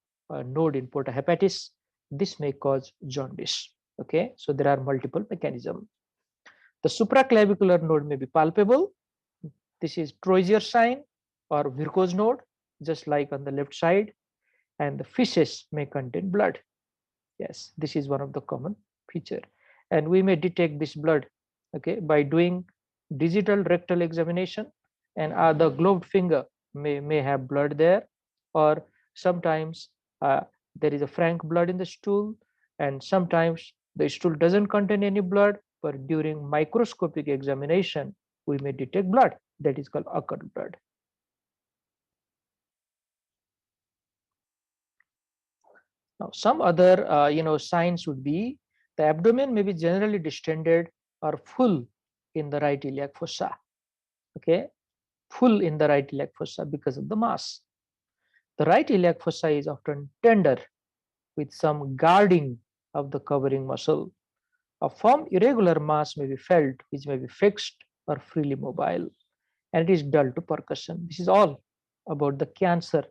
node in porta hepatis. This may cause jaundice. Okay, so there are multiple mechanisms. The supraclavicular node may be palpable. This is Troisier sign or Virchow node, just like on the left side, and the feces may contain blood. Yes, this is one of the common feature, and we may detect this blood, okay, by doing digital rectal examination, and the gloved finger may have blood there, or sometimes there is a frank blood in the stool, and sometimes the stool doesn't contain any blood, but during microscopic examination we may detect blood, that is called occult blood. Now, some other signs would be the abdomen may be generally distended or full in the right iliac fossa. Okay, full in the right iliac fossa because of the mass. The right iliac fossa is often tender with some guarding of the covering muscle. A firm irregular mass may be felt, which may be fixed or freely mobile, and it is dull to percussion. This is all about the cancer.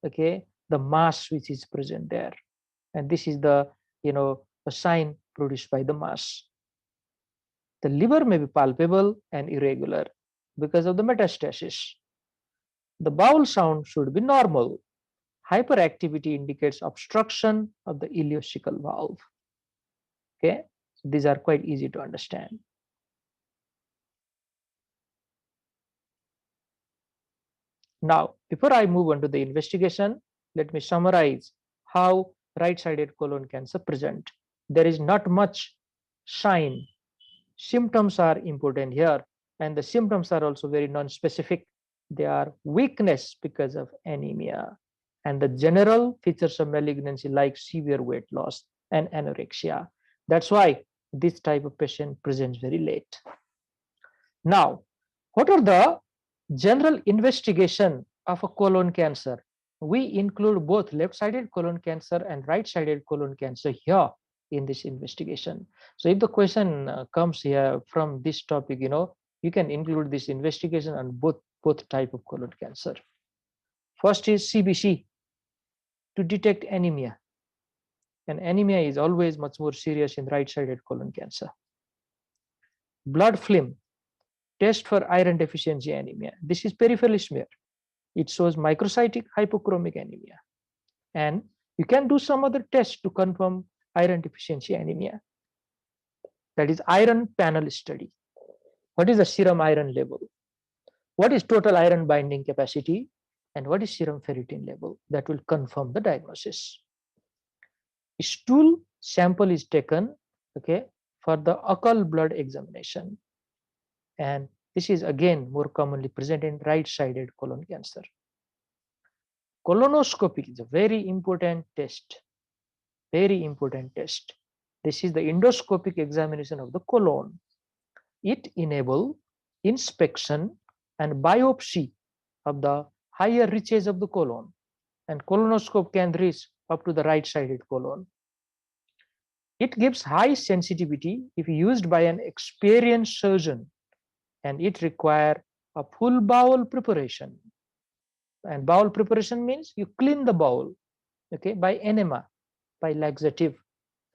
Okay, the mass which is present there. And this is the a sign produced by the mass. The liver may be palpable and irregular because of the metastasis. The bowel sound should be normal. Hyperactivity indicates obstruction of the ileocecal valve. Okay, so these are quite easy to understand. Now, before I move on to the investigation, let me summarize how right-sided colon cancer present. There is not much sign. Symptoms are important here, and the symptoms are also very non-specific. They are weakness because of anemia, and the general features of malignancy like severe weight loss and anorexia. That's why this type of patient presents very late. Now, what are the general investigation of a colon cancer? We include both left-sided colon cancer and right-sided colon cancer here in this investigation. So if the question comes here from this topic, you can include this investigation on both type of colon cancer. First is CBC to detect anemia, and anemia is always much more serious in right-sided colon cancer. Blood film test for iron deficiency anemia. This is peripheral smear. It shows microcytic hypochromic anemia, and you can do some other tests to confirm iron deficiency anemia. That is iron panel study. What is the serum iron level? What is total iron binding capacity? And what is serum ferritin level? That will confirm the diagnosis. Stool sample is taken, okay, for the occult blood examination. And this is again more commonly present in right-sided colon cancer. Colonoscopy is a very important test. Very important test. This is the endoscopic examination of the colon. It enables inspection and biopsy of the higher reaches of the colon, and colonoscope can reach up to the right-sided colon. It gives high sensitivity if used by an experienced surgeon, and it requires a full bowel preparation. And bowel preparation means you clean the bowel, okay, by enema, by laxative,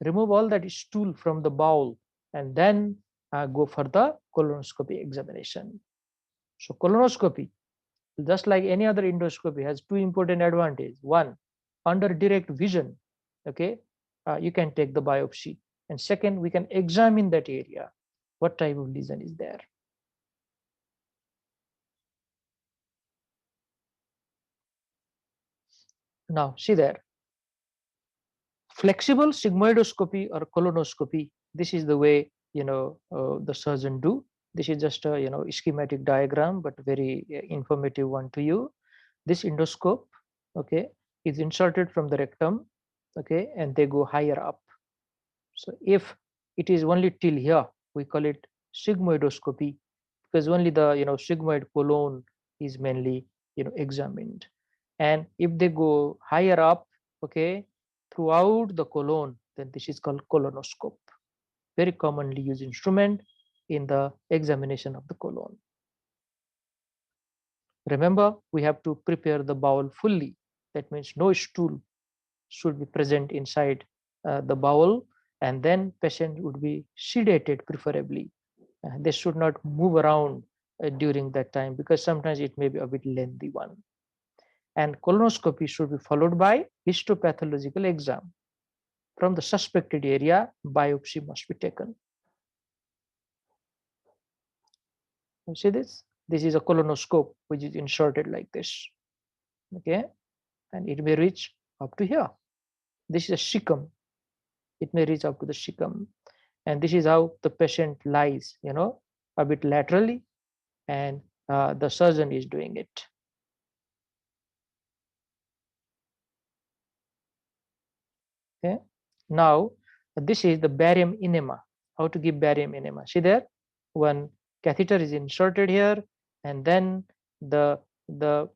remove all that stool from the bowel, and then go for the colonoscopy examination. So colonoscopy, just like any other endoscopy, has two important advantages. One, under direct vision, okay, you can take the biopsy, and second, we can examine that area, what type of lesion is there. Now see there, flexible sigmoidoscopy or colonoscopy, this is the way the surgeon do. This is just a schematic diagram, but very informative one to you. This endoscope, okay, is inserted from the rectum, okay, and they go higher up. So if it is only till here, we call it sigmoidoscopy, because only the sigmoid colon is mainly examined. And if they go higher up, okay, throughout the colon, then this is called colonoscope. Very commonly used instrument in the examination of the colon. Remember, we have to prepare the bowel fully. That means no stool should be present inside the bowel, and then patient would be sedated preferably. They should not move around during that time, because sometimes it may be a bit lengthy one. And colonoscopy should be followed by histopathological exam. From the suspected area, biopsy must be taken. You see this? This is a colonoscope which is inserted like this, okay, and it may reach up to here. This is a cecum. It may reach up to the cecum, and this is how the patient lies, a bit laterally, and the surgeon is doing it. Okay. Now this is the barium enema. How to give barium enema? See there, one catheter is inserted here, and then the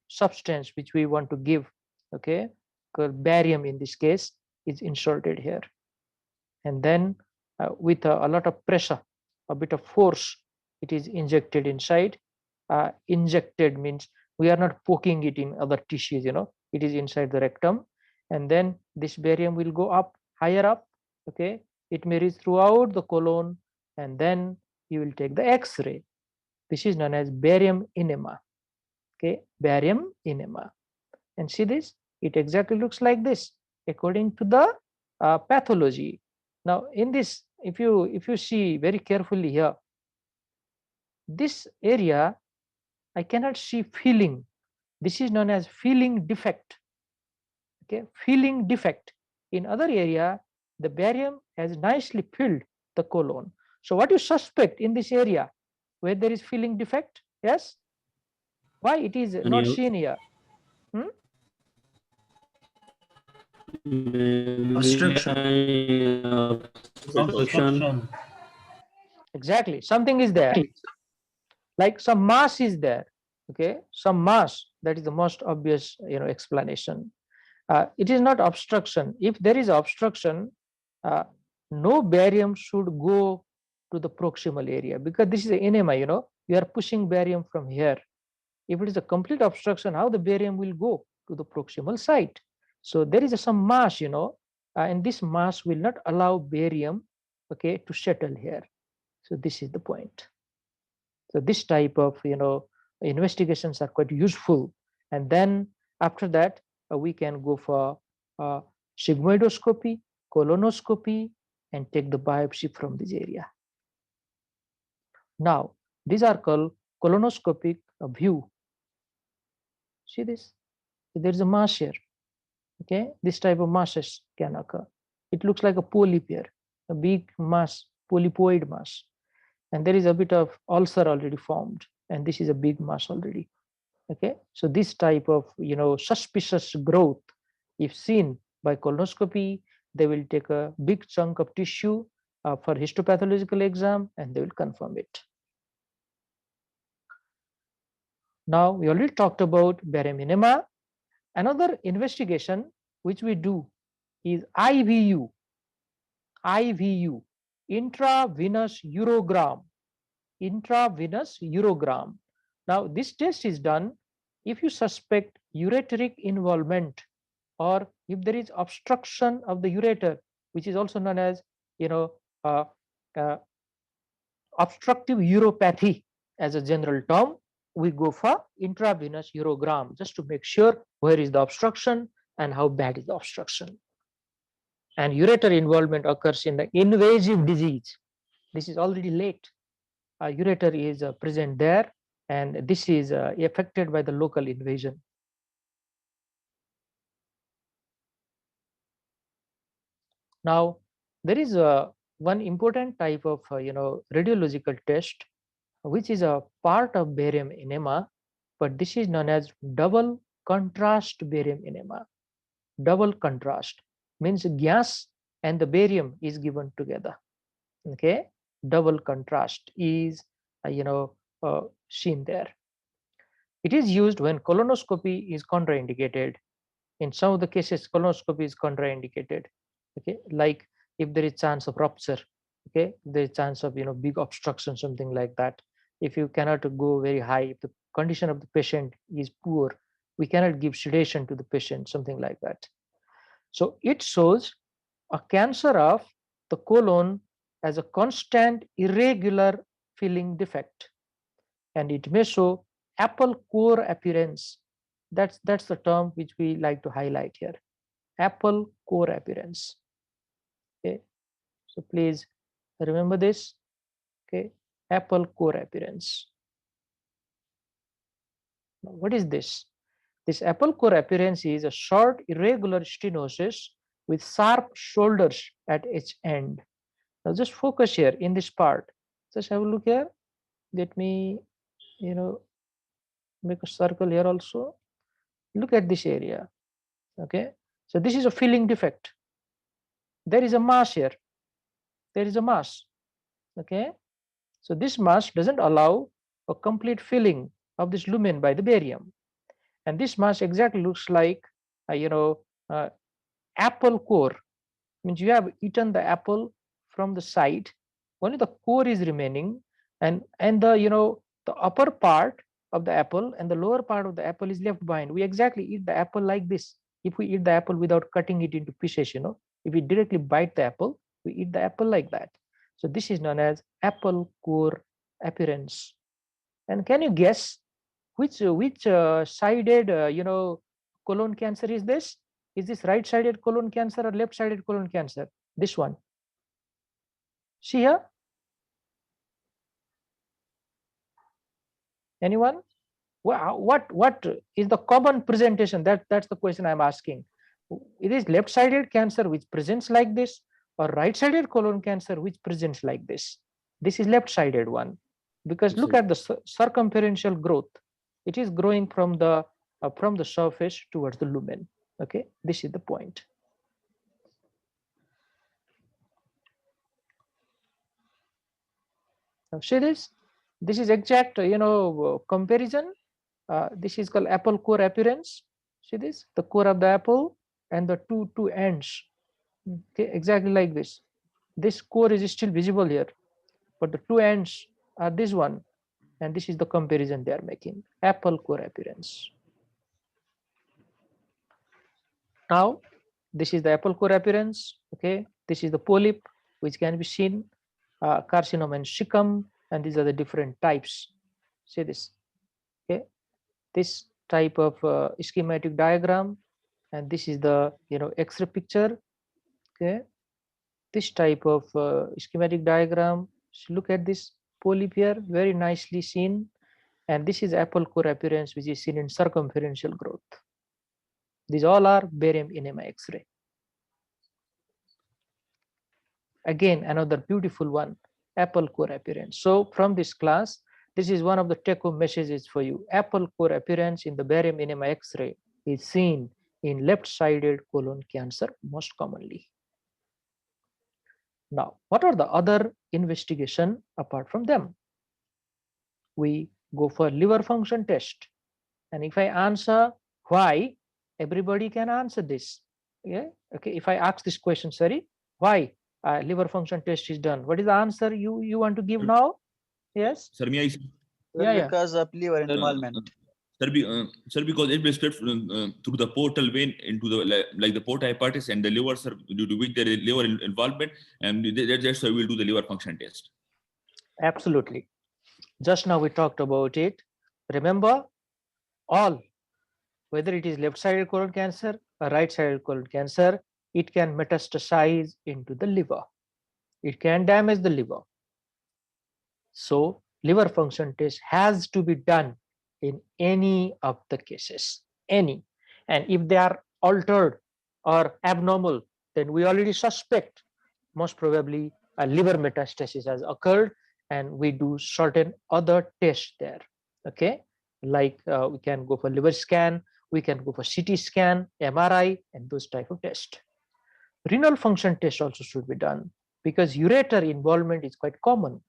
substance which we want to give, okay, called barium in this case, is inserted here, and then with a lot of pressure, a bit of force, it is injected inside. Injected means we are not poking it in other tissues, it is inside the rectum, and then this barium will go up, higher up, okay, it may reach throughout the colon, and then you will take the X-ray. This is known as barium enema, okay, barium enema. And see this, it exactly looks like this according to the pathology. Now in this, if you see very carefully here, this area I cannot see filling. This is known as filling defect. Okay, filling defect. In other area, the barium has nicely filled the colon. So what you suspect in this area where there is filling defect? Yes. Why it is not seen here? Obstruction. Exactly, something is there, like some mass is there, okay, some mass. That is the most obvious explanation. It is not obstruction. If there is obstruction, no barium should go to the proximal area, because this is an enema, you are pushing barium from here. If it is a complete obstruction, how the barium will go to the proximal site? So there is some mass, and this mass will not allow barium, okay, to settle here. So this is the point. So this type of investigations are quite useful, and then after that we can go for sigmoidoscopy, colonoscopy, and take the biopsy from this area. Now these are called colonoscopic view. See this? There is a mass here. Okay, this type of masses can occur. It looks like a polyp here, a big mass, polypoid mass, and there is a bit of ulcer already formed, and this is a big mass already. Okay, so this type of suspicious growth, if seen by colonoscopy, they will take a big chunk of tissue for histopathological exam, and they will confirm it. Now, we already talked about barium enema. Another investigation which we do is IVU, intravenous urogram, intravenous urogram. Now, this test is done if you suspect ureteric involvement or if there is obstruction of the ureter, which is also known as, uh, uh, obstructive uropathy as a general term. We go for intravenous urogram just to make sure where is the obstruction and how bad is the obstruction. And ureter involvement occurs in the invasive disease. This is already late. Ureter is present there, and this is affected by the local invasion. Now, there is one important type of radiological test, which is a part of barium enema, but this is known as double contrast barium enema. Double contrast means gas and the barium is given together. Okay, double contrast is seen there. It is used when colonoscopy is contraindicated. In some of the cases, colonoscopy is contraindicated. Okay, like if there is chance of rupture, okay, there is chance of big obstruction, something like that. If you cannot go very high, if the condition of the patient is poor, we cannot give sedation to the patient, something like that. So it shows a cancer of the colon as a constant irregular filling defect, and it may show apple core appearance. That's the term which we like to highlight here, apple core appearance. Okay, so please remember this. Okay, apple core appearance. Now, what is this? This apple core appearance is a short irregular stenosis with sharp shoulders at each end. Now just focus here in this part. Just have a look here. Let me make a circle here also. Look at this area. Okay, so this is a filling defect. There is a mass here. There is a mass. Okay, so this mass doesn't allow a complete filling of this lumen by the barium, and this mass exactly looks like apple core. Means you have eaten the apple from the side, only the core is remaining, and the upper part of the apple and the lower part of the apple is left behind. We exactly eat the apple like this. If we eat the apple without cutting it into pieces, if we directly bite the apple, we eat the apple like that. So this is known as apple core appearance. And can you guess which sided colon cancer is this? Is this right-sided colon cancer or left-sided colon cancer? This one. See here? Anyone? What is the common presentation? That's the question I'm asking. It is left-sided cancer which presents like this, or right-sided colon cancer which presents like this. This is left-sided one, because look at the circumferential growth. It is growing from the surface towards the lumen. Okay, this is the point. Now see this. This is exact comparison. This is called apple core appearance. See this, the core of the apple and the two ends. Okay, exactly like this. This core is still visible here, but the two ends are this one, and this is the comparison they are making, apple core appearance. Now this is the apple core appearance. Okay, this is the polyp which can be seen, carcinoma and cecum, and these are the different types. See this. Okay, this type of schematic diagram, and this is the X-ray picture. Okay, this type of schematic diagram. So look at this polyp here, very nicely seen, and this is apple core appearance which is seen in circumferential growth. These all are barium enema X-ray. Again, another beautiful one, apple core appearance. So from this class, this is one of the take-home messages for you. Apple core appearance in the barium enema X-ray is seen in left-sided colon cancer most commonly. Now, what are the other investigation apart from them? We go for liver function test. And if I answer why, everybody can answer this. Yeah. Okay. If I ask this question, sorry, why liver function test is done, what is the answer you want to give now? Yes. Sir, may I? Yeah, yeah. Because of liver involvement. Sir, because it was spread through the portal vein into the like the porta hepatis and the liver, sir, due to which there is liver involvement, and that's why we'll do the liver function test. Absolutely. Just now we talked about it. Remember, all, whether it is left-sided colon cancer or right-sided colon cancer, it can metastasize into the liver. It can damage the liver. So liver function test has to be done in any of the cases, any. And if they are altered or abnormal, then we already suspect most probably a liver metastasis has occurred, and we do certain other tests there. Okay, like we can go for liver scan, we can go for CT scan, MRI, and those type of tests. Renal function test also should be done because ureter involvement is quite common,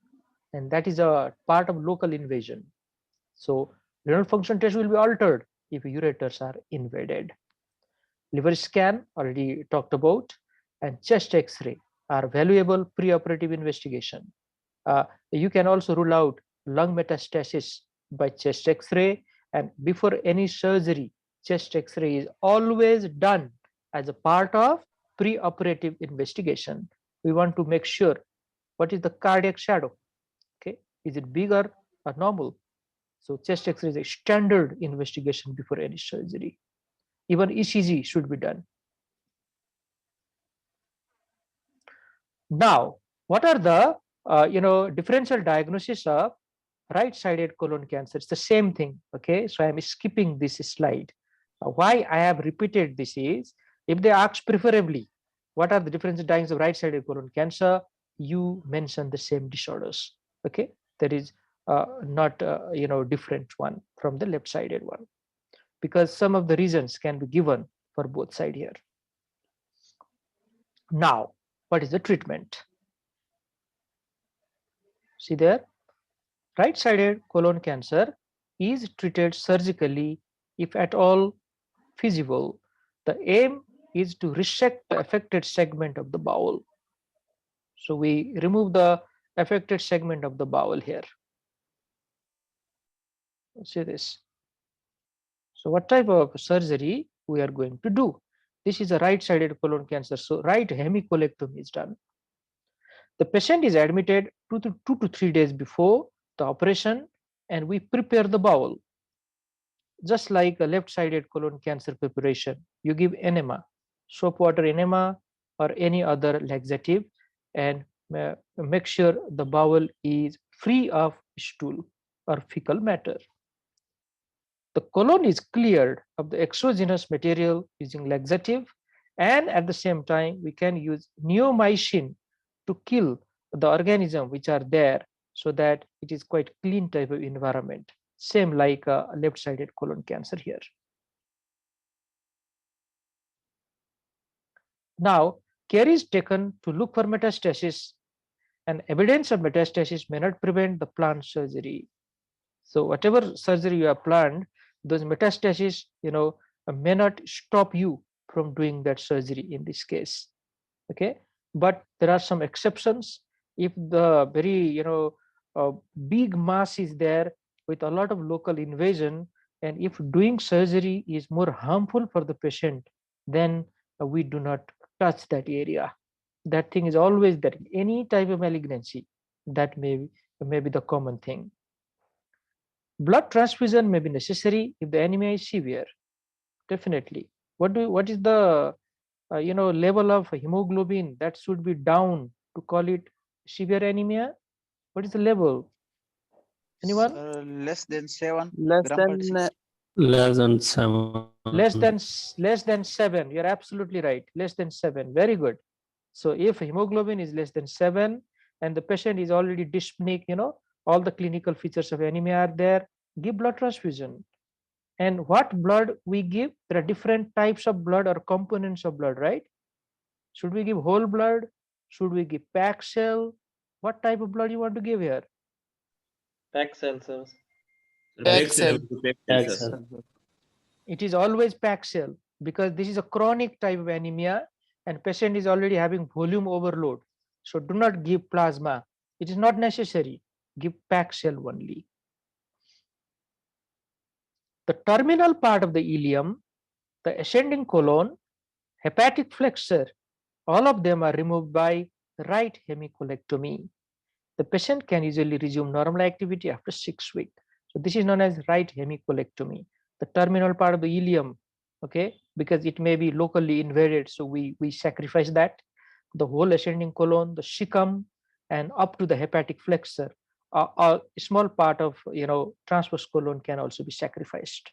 and that is a part of local invasion. So renal function test will be altered if ureters are invaded. Liver scan already talked about, and chest X-ray are valuable preoperative investigation. You can also rule out lung metastasis by chest X-ray, and before any surgery, chest X-ray is always done as a part of preoperative investigation. We want to make sure what is the cardiac shadow. Okay, is it bigger or normal? So chest X-ray is a standard investigation before any surgery. Even ECG should be done. Now, what are the differential diagnosis of right-sided colon cancer? It's the same thing. Okay, so I'm skipping this slide. Why I have repeated this is, if they ask preferably what are the differential diagnosis of right-sided colon cancer, you mention the same disorders. Okay, there is not different one from the left-sided one, because some of the reasons can be given for both sides here. Now, what is the treatment? See there, right-sided colon cancer is treated surgically if at all feasible. The aim is to resect the affected segment of the bowel. So we remove the affected segment of the bowel here. See this. So what type of surgery we are going to do? This is a right-sided colon cancer. So right hemicolectomy is done. The patient is admitted 2 to 3 days before the operation, and we prepare the bowel. Just like a left-sided colon cancer preparation, you give enema, soap water enema or any other laxative, and make sure the bowel is free of stool or fecal matter. The colon is cleared of the exogenous material using laxative, and at the same time we can use neomycin to kill the organism which are there, so that it is quite clean type of environment, same like a left-sided colon cancer here. Now care is taken to look for metastasis, and evidence of metastasis may not prevent the planned surgery. So whatever surgery you have planned, those metastases may not stop you from doing that surgery in this case. Okay, but there are some exceptions. If the very big mass is there with a lot of local invasion, and if doing surgery is more harmful for the patient, then we do not touch that area. That thing is always there. Any type of malignancy, that may be the common thing. Blood transfusion may be necessary if the anemia is severe. Definitely. What is the level of hemoglobin that should be down to call it severe anemia? What is the level? Anyone? Less than 7 Less gram per than 6. less than 7. Less than 7. You're absolutely right. Less than 7. Very good. So if hemoglobin is less than 7 and the patient is already dyspneic, all the clinical features of anemia are there, give blood transfusion. And what blood we give? There are different types of blood or components of blood, right? Should we give whole blood? Should we give pack cell? What type of blood you want to give here? Pack cells, sir. Pack cell. Excel. It is always paxial because this is a chronic type of anemia and patient is already having volume overload. So do not give plasma. It is not necessary. Give paxial only. The terminal part of the ileum, the ascending colon, hepatic flexor, all of them are removed by right hemicolectomy. The patient can easily resume normal activity after 6 weeks. So this is known as right hemicolectomy. The terminal part of the ileum, okay, because it may be locally invaded, so we sacrifice that. The whole ascending colon, the cecum, and up to the hepatic flexor, a small part of transverse colon can also be sacrificed.